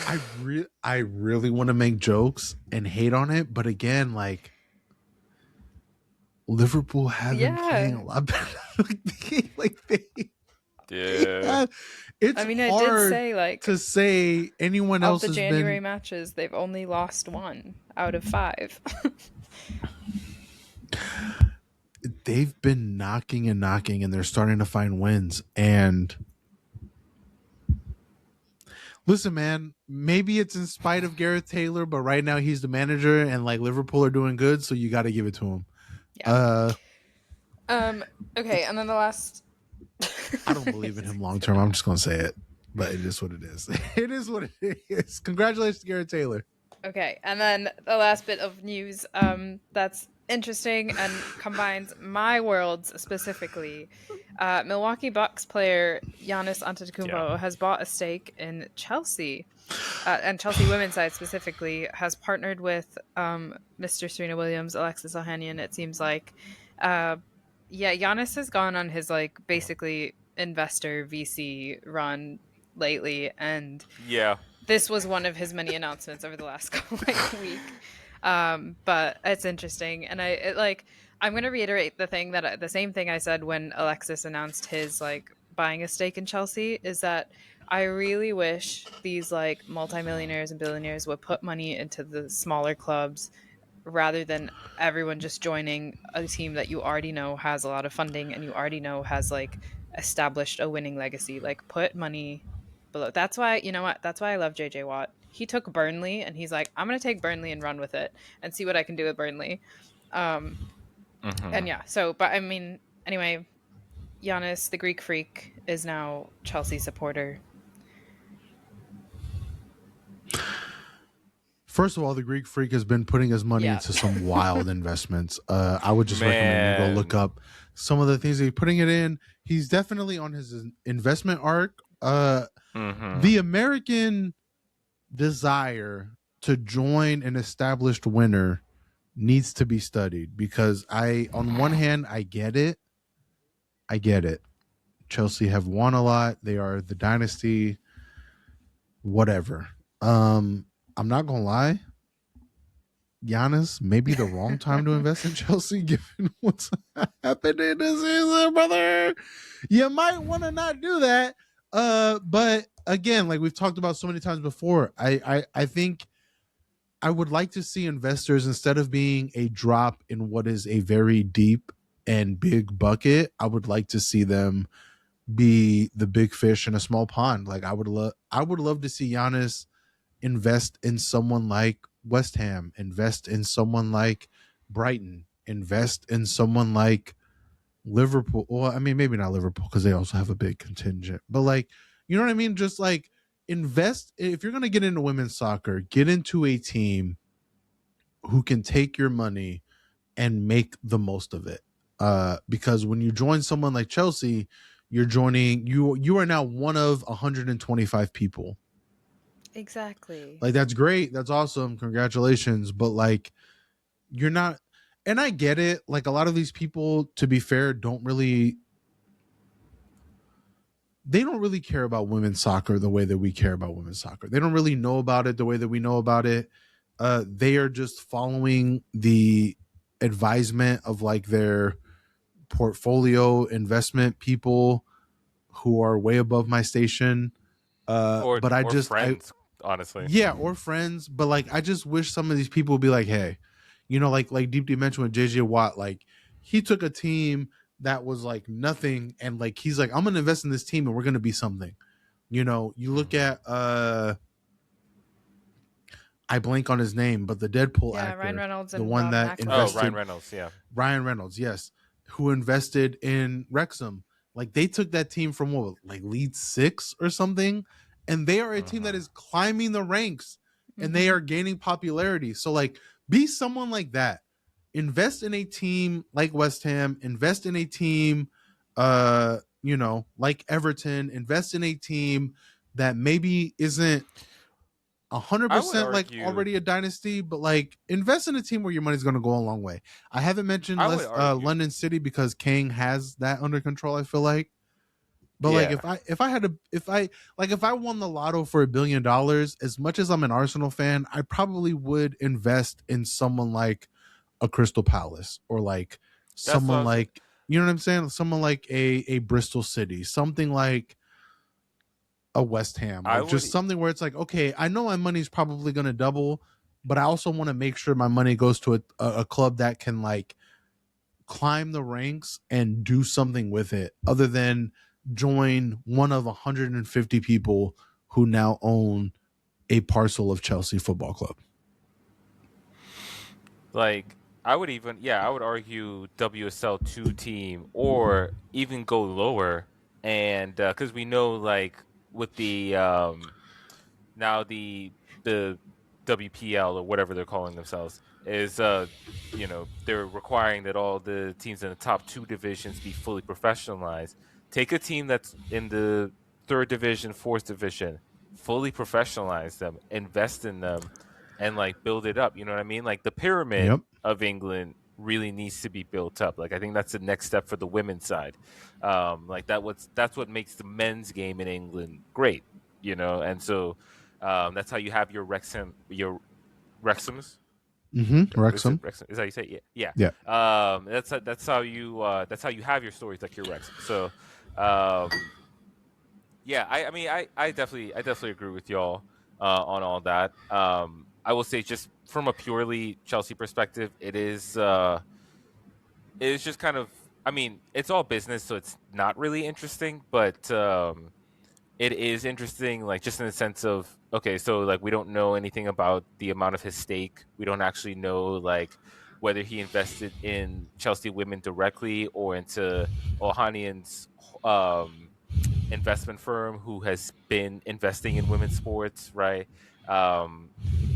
I really want to make jokes and hate on it, but again, like Liverpool have been playing a lot better. Yeah. It's I mean, I hard did say to say anyone of else the has January been. matches, they've only lost 1 out of 5. They've been knocking and knocking, and they're starting to find wins. And listen, man, maybe it's in spite of Gareth Taylor, but right now he's the manager, and like Liverpool are doing good, so you got to give it to him. Yeah. Okay, and then the last. I don't believe in him long term. I'm just gonna say it, but it is what it is. It is what it is. Congratulations, Garrett Taylor. Okay, and then the last bit of news that's interesting and combines my worlds specifically. Milwaukee Bucks player Giannis Yeah. Antetokounmpo has bought a stake in Chelsea, and Chelsea women's side specifically has partnered with Mr. Serena Williams, Alexis Ohanian. It seems like, uh, yeah, Giannis has gone on his like basically investor VC run lately, and Yeah. this was one of his many announcements over the last week. But it's interesting, and I'm going to reiterate the same thing I said when Alexis announced his like buying a stake in Chelsea is that I really wish these like multimillionaires and billionaires would put money into the smaller clubs rather than everyone just joining a team that you already know has a lot of funding and you already know has like established a winning legacy. Like put money below. That's why, you know what? That's why I love JJ Watt. He took Burnley and he's like, I'm going to take Burnley and run with it and see what I can do with Burnley. Um Hmm. and yeah, so but I mean anyway, Giannis the Greek freak is now Chelsea supporter. First of all, the Greek Freak has been putting his money Yeah. into some wild investments. I would just recommend you go look Man. up some of the things that he's putting it in. He's definitely on his investment arc. Hmm. The American desire to join an established winner needs to be studied because on one hand, I get it. I get it. Chelsea have won a lot. They are the dynasty, whatever. I'm not gonna lie. Giannis may be the wrong time to invest in Chelsea given what's happening this season, brother. You might want to not do that. But again, like we've talked about so many times before, I think I would like to see investors instead of being a drop in what is a very deep and big bucket, I would like to see them be the big fish in a small pond. Like I would love to see Giannis invest in someone like West Ham, invest in someone like Brighton, invest in someone like Liverpool. Well, I mean, maybe not Liverpool because they also have a big contingent, but like, you know what I mean? Just like invest. If you're going to get into women's soccer, get into a team who can take your money and make the most of it. Because when you join someone like Chelsea, you're joining you are now one of 125 people. Exactly. Like that's great. That's awesome. Congratulations. But like you're not and I get it. Like a lot of these people, to be fair, they don't really care about women's soccer the way that we care about women's soccer. They don't really know about it the way that we know about it. They are just following the advisement of like their portfolio investment people who are way above my station. But Or friends, honestly. yeah, or friends. But like, I just wish some of these people would be like, hey, like Deep D mentioned with JJ Watt, like he took a team that was like nothing, and like he's like, I'm gonna invest in this team, and we're gonna be something. You look Hmm. at I blank on his name, but the Deadpool Yeah, Ryan actor, Reynolds the and one Rob that Oh, Maxwell. Ryan invested Reynolds. Yeah. Ryan Reynolds, yes, who invested in Wrexham. Like they took that team from what, like Lead Six or something, and they are a team that Hmm. is climbing the ranks and they Mm-hmm. are gaining popularity. So like, be someone like that. Invest in a team like West Ham. Invest in a team, like Everton. Invest in a team that maybe isn't a hundred I would percent like argue. already a dynasty, but like invest in a team where your money's going to go a long way. I haven't mentioned I would argue. London City because Kang has that under control. I feel like, but like Yeah. if I won the lotto for $1 billion, as much as I'm an Arsenal fan, I probably would invest in someone like a Crystal Palace or like That's what I someone was. like you know what I'm saying, someone like a Bristol City, something like a West Ham, I like just would. something where it's like, okay, I know my money's probably going to double, but I also want to make sure my money goes to a club that can like climb the ranks and do something with it other than join one of 150 people who now own a parcel of Chelsea Football Club. Like. I would argue WSL 2 team or even go lower. And because we know, like, with the now the WPL or whatever they're calling themselves is they're requiring that all the teams in the top two divisions be fully professionalized. Take a team that's in the third division, fourth division, fully professionalize them, invest in them, and like build it up. You know what I mean? Like the pyramid Yep. of England really needs to be built up. Like I think that's the next step for the women's side. Like that's what makes the men's game in England great. And so that's how you have your Wrexhams. Is it Wrexham. Wrexham? Is that how you say it? Yeah, Yeah. yeah. That's how you have your stories like your Wrexham. So, um, yeah, I mean, I definitely agree with y'all on all that. I will say just from a purely Chelsea perspective, it is just kind of. I mean, it's all business, so it's not really interesting, but it is interesting, like just in the sense of okay, so like we don't know anything about the amount of his stake. We don't actually know like whether he invested in Chelsea women directly or into Ohanian's um, investment firm who has been investing in women's sports, right? Um,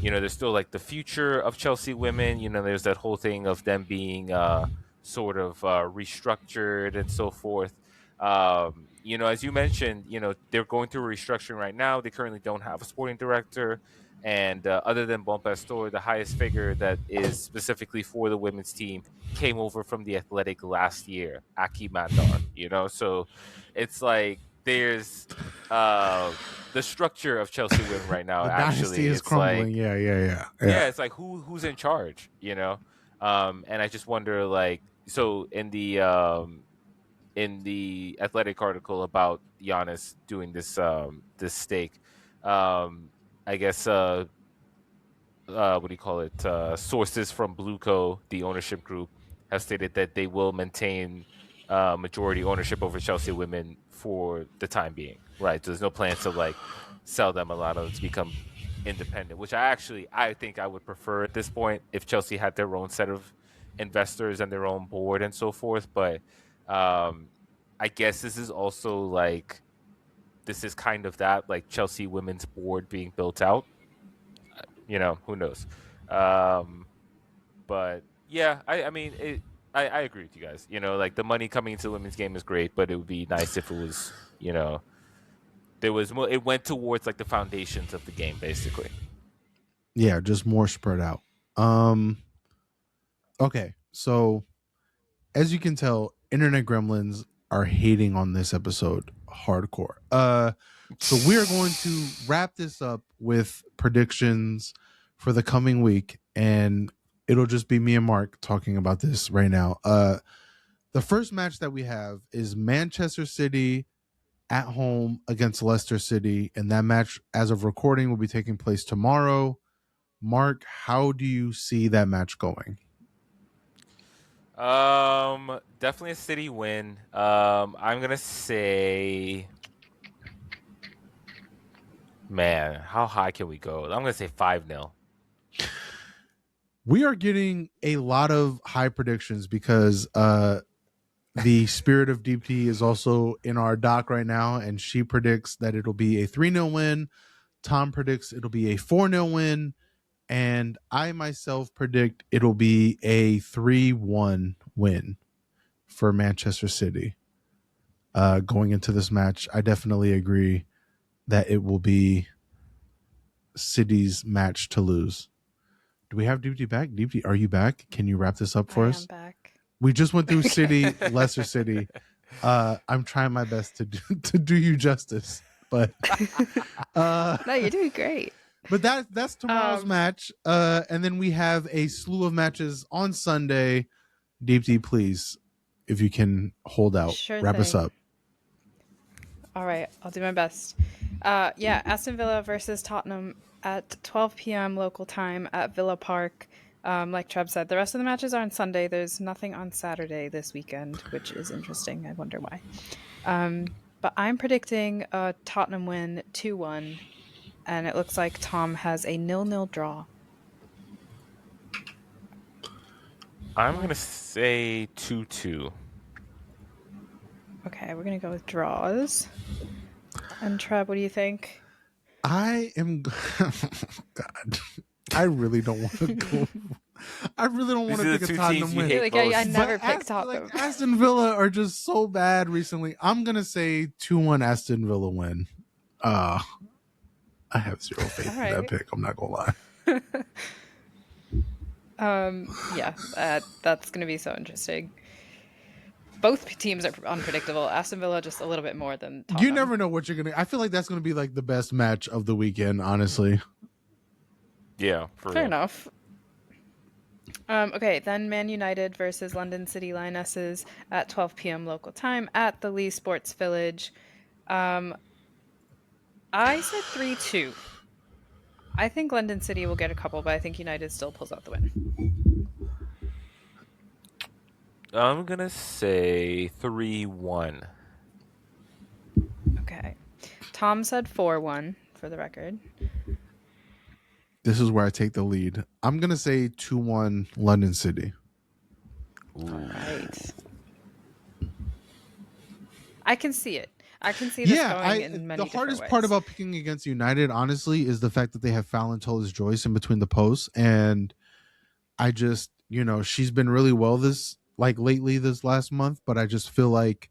there's still like the future of Chelsea women. There's that whole thing of them being sort of restructured and so forth. As you mentioned, they're going through a restructuring right now. They currently don't have a sporting director. And other than Bompastor, the highest figure that is specifically for the women's team came over from the Athletic last year, Aki Mandar. So it's like there's uh, the structure of Chelsea women right now. The dynasty Actually, is it's crumbling. like Yeah. yeah, it's like who's in charge, and I just wonder like so in the Athletic article about Giannis doing this stake. I guess what do you call it? Sources from Blueco, the ownership group, have stated that they will maintain majority ownership over Chelsea women for the time being. Right, so there's no plans to like sell them a lot of to become independent, which I think I would prefer at this point if Chelsea had their own set of investors and their own board and so forth. But um, I guess this is kind of that like Chelsea women's board being built out. Who knows? Um, but yeah, I mean, I agree with you guys. Like the money coming into the women's game is great, but it would be nice if it was, there was more. It went towards like the foundations of the game, basically. Yeah, just more spread out. Um okay. So as you can tell, internet gremlins are hating on this episode hardcore. So we are going to wrap this up with predictions for the coming week, and it'll just be me and Mark talking about this right now. The first match that we have is Manchester City at home against Leicester City, and that match, as of recording, will be taking place tomorrow. Mark, how do you see that match going? Definitely a City win. I'm gonna say, man, how high can we go? I'm gonna say 5-0. We are getting a lot of high predictions because the spirit of DP is also in our doc right now, and she predicts that it'll be a 3-0 win. Tom predicts it'll be a 4-0 win, and I myself predict it'll be a 3-1 win for Manchester City. Going into this match, I definitely agree that it will be City's match to lose. Do we have Deepty back? Deepty, are you back? Can you wrap this up I for am us? back. We just went through City, Leicester City. I'm trying my best to do you justice, but No, you're doing great. but that's tomorrow's match. And then we have a slew of matches on Sunday. Deepty, please, if you can hold out, Sure wrap us thing. up. All right, I'll do my best. Yeah, Aston Villa versus Tottenham at 12 p.m. local time at Villa Park. Like Trev said, the rest of the matches are on Sunday. There's nothing on Saturday this weekend, which is interesting. I wonder why. But I'm predicting a Tottenham win 2-1, and it looks like Tom has a 0-0 draw. I'm going to say 2-2. Okay, we're gonna go with draws. And Trev, what do you think? I am. God, I really don't want to go. I really don't want These to are pick the a two Tottenham teams you win. You're hate like, I most. never But pick Tottenham. Aston Villa are just so bad recently. I'm gonna say 2-1 Aston Villa win. I have zero faith All in that right. pick. I'm not gonna lie. Yeah, that's gonna be so interesting. Both teams are unpredictable. Aston Villa just a little bit more than You Tottenham. never know what you're gonna. I feel like that's gonna be like the best match of the weekend. Honestly, Yeah, for Fair real. enough. Okay, then Man United versus London City Lionesses at 12 p.m. local time at the Lee Sports Village. Um, I said 3-2. I think London City will get a couple, but I think United still pulls out the win. I'm going to say 3-1. Okay. Tom said 4-1 for the record. this is where I take the lead. I'm gonna say 2-1 London City. All right. I can see it. I can see this Yeah, going in many the different hardest ways. part about picking against United, honestly, is the fact that they have Fallon Tullis Joyce in between the posts, and I just, she's been really well lately this last month, but I just feel like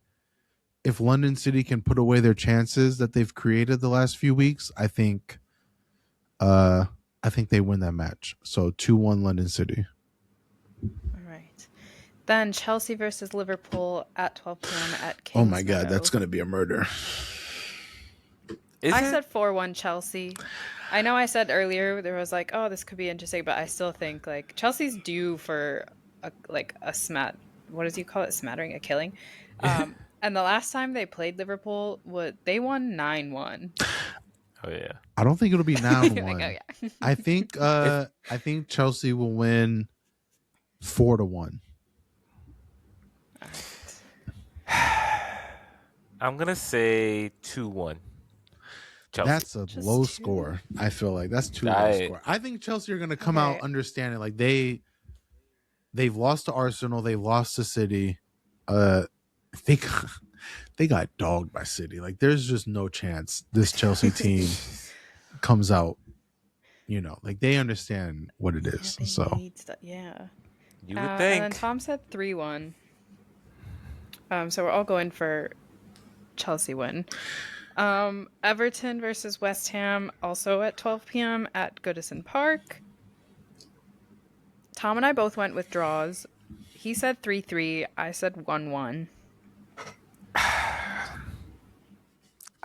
if London City can put away their chances that they've created the last few weeks, I think they win that match. So 2-1 London City. All right. Then Chelsea versus Liverpool at 12 p.m. at Oh Kings my god, Meadow. that's gonna be a murder. Is I it? said 4-1 Chelsea. I know I said earlier there was like, oh, this could be interesting, but I still think like Chelsea's due for a smat. What does you call it? Smattering, a killing. And the last time they played Liverpool, they won 9-1. Oh, yeah. I don't think it'll be You're like, 9-1. oh yeah. It's, I think Chelsea will win 4-1. All right. I'm going to say 2-1. Chelsea. That's a Just low two. score. I feel like that's too low I- score. I think Chelsea are going to come out Okay. understanding like they've lost to Arsenal, they've lost to City. Uh, they got, they got dogged by City. Like there's just no chance this Chelsea team comes out. Like they understand what it is. Yeah, they So need stuff. Yeah. You would And then think. Tom said 3-1. So we're all going for Chelsea win. Everton versus West Ham, also at 12 p.m. at Goodison Park. Tom and I both went with draws. He said 3-3. I said 1-1.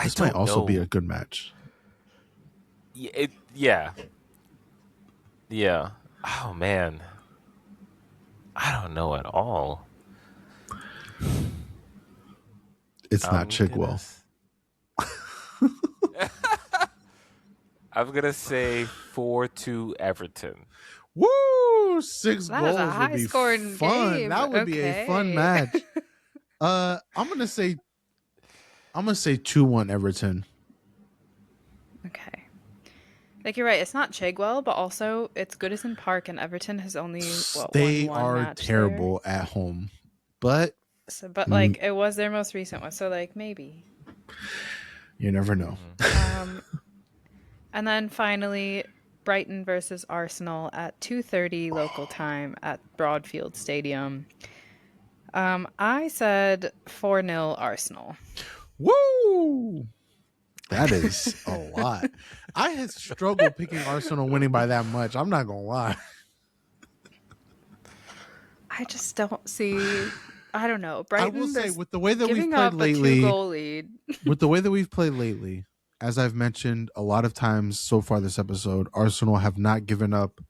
this don't might also be know. a good match. Yeah. Oh, man. I don't know at all. It's not Chigwell. I'm going to say 4-2 Everton. Woo! 6 That is goals a would be high-scoring fun. game. That would be a fun Okay. match. I'm gonna say 2-1 Everton. Okay. Like you're right, it's not Chigwell, but also it's Goodison Park, and Everton has only They won one are match terrible at home, but there. So, but like it was their most recent one, so like maybe. you never know. And then finally, Brighton versus Arsenal at 2:30 local time at Broadfield Stadium. I said 4-0 Arsenal. Woo! That is a lot. I had struggled picking Arsenal winning by that much. I'm not gonna lie. I just don't see. I don't know. Brighton. I will say with the way that we've giving played up lately, a 2-goal lead. with the way that we've played lately, as I've mentioned a lot of times so far this episode, Arsenal have not given up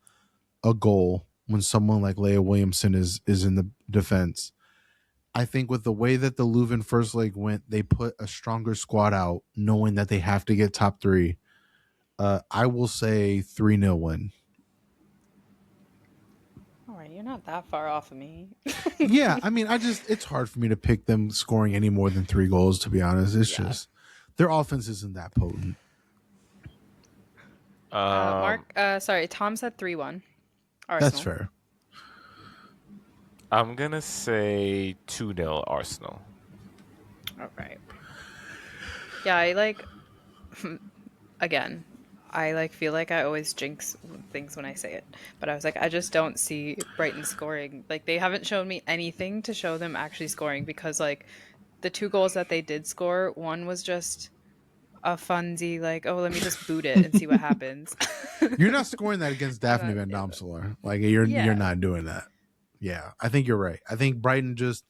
a goal when someone like Leah Williamson is in the defense. I think with the way that the Leuven first leg went, they put a stronger squad out, knowing that they have to get top 3. I will say 3-0 win. All right, you're not that far off of me. Yeah, I mean, it's hard for me to pick them scoring any more than 3 goals, to be honest. It's just their offense isn't that potent. Tom said 3-1. Arsenal. That's fair. I'm gonna say 2-0 Arsenal. All right. Yeah, I like again. I feel like I always jinx things when I say it, but I was like, I just don't see Brighton scoring. Like they haven't shown me anything to show them actually scoring because like the two goals that they did score, one was just a funsy like, oh, let me just boot it and see what happens. You're not scoring that against And Daphne then Van the other, Domselaar. Like you're yeah, not doing that. Yeah, I think you're right. I think Brighton just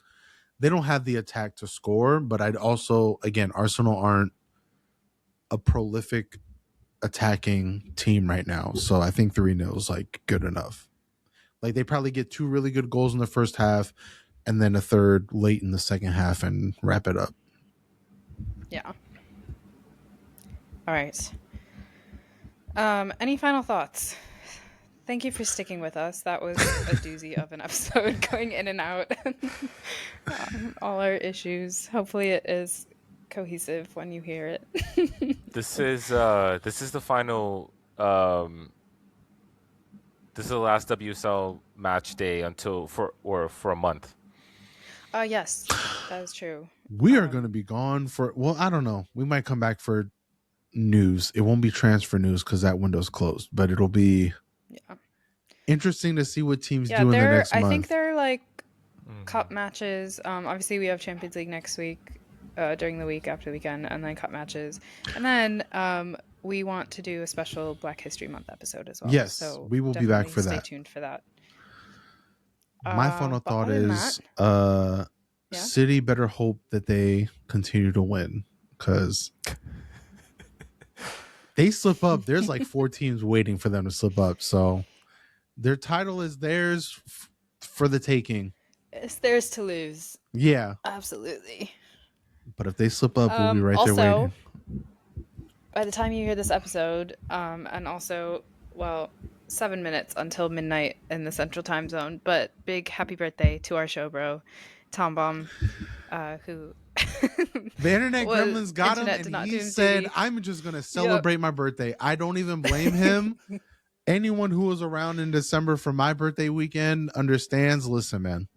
they don't have the attack to score, but I'd also again Arsenal aren't a prolific attacking team right now, so I think 3-0 is like good enough. Like they probably get two really good goals in the first half, and then a third late in the second half, and wrap it up. yeah. All right. Any final thoughts? Thank you for sticking with us. That was a doozy of an episode going in and out. All our issues. Hopefully it is cohesive when you hear it. This is the final this is the last WSL match day until for a month. Yes, that is true. We are going to be gone for well, I don't know. We might come back for news. It won't be transfer news because that window's closed, but it'll be Yeah. interesting to see what teams Yeah, do in the next I think month. they're like cup matches. Obviously we have Champions League next week, during the week after the weekend, and then cup matches. And then we want to do a special Black History Month episode as well. Yes, So we will be back definitely for stay that. tuned for that. My final But thought other than that, is yeah. City better hope that they continue to win because they slip up. There's like 4 teams waiting for them to slip up. So their title is theirs for the taking. It's theirs to lose. Yeah. Absolutely. But if they slip up, we'll be right there Also, waiting. by the time you hear this episode, and also, well, 7 minutes until midnight in the Central Time Zone. But big happy birthday to our show bro, Tom Baum, who The internet was gremlins got him, internet and did not he do him said, duty. I'm just going to Yep. celebrate my birthday. I don't even blame him. Anyone who was around in December for my birthday weekend understands. Listen, man,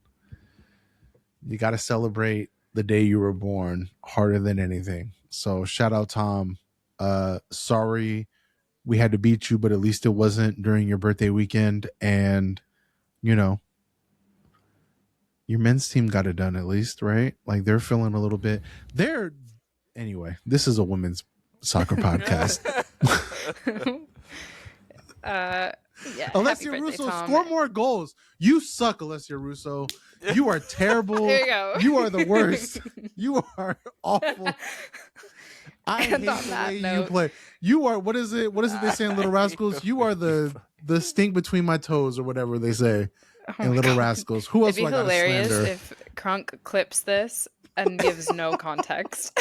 you got to celebrate the day you were born harder than anything. So shout out, Tom. Sorry we had to beat you, but at least it wasn't during your birthday weekend. And, you know, your men's team got it done at least, right? Like they're feeling a little bit. Anyway, this is a women's soccer podcast. Yeah. Alessia happy Russo, birthday, Tom. score more goals. You suck, Alessia Russo. You are terrible. There you go. You are the worst. You are awful. I hate And the on that way you note- play. You are what is it? What is it they say in Little Rascals? You are the stink between my toes or whatever they say in my Little God. Rascals. Who else It'd do be I got to hilarious slander? if Crunk clips this and gives no context.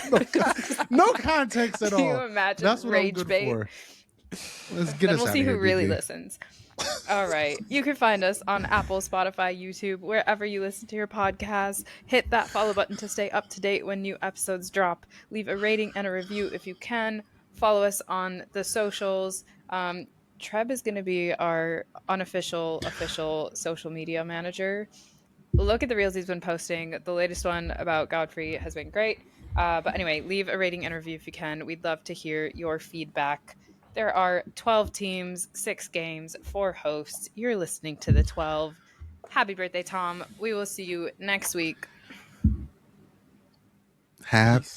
No context at Can you all. imagine That's what I'm rage good bait? for. Let's get Then us we'll out see of here, who really BB. listens. All right. You can find us on Apple, Spotify, YouTube, wherever you listen to your podcasts. Hit that follow button to stay up to date when new episodes drop. Leave a rating and a review if you can. Follow us on the socials. Treb is going to be our official social media manager. Look at the reels he's been posting. The latest one about Godfrey has been great. But anyway, leave a rating and review if you can. We'd love to hear your feedback. There are 12 teams, 6 games, 4 hosts. You're listening to the 12. Happy birthday, Tom. We will see you next week. Have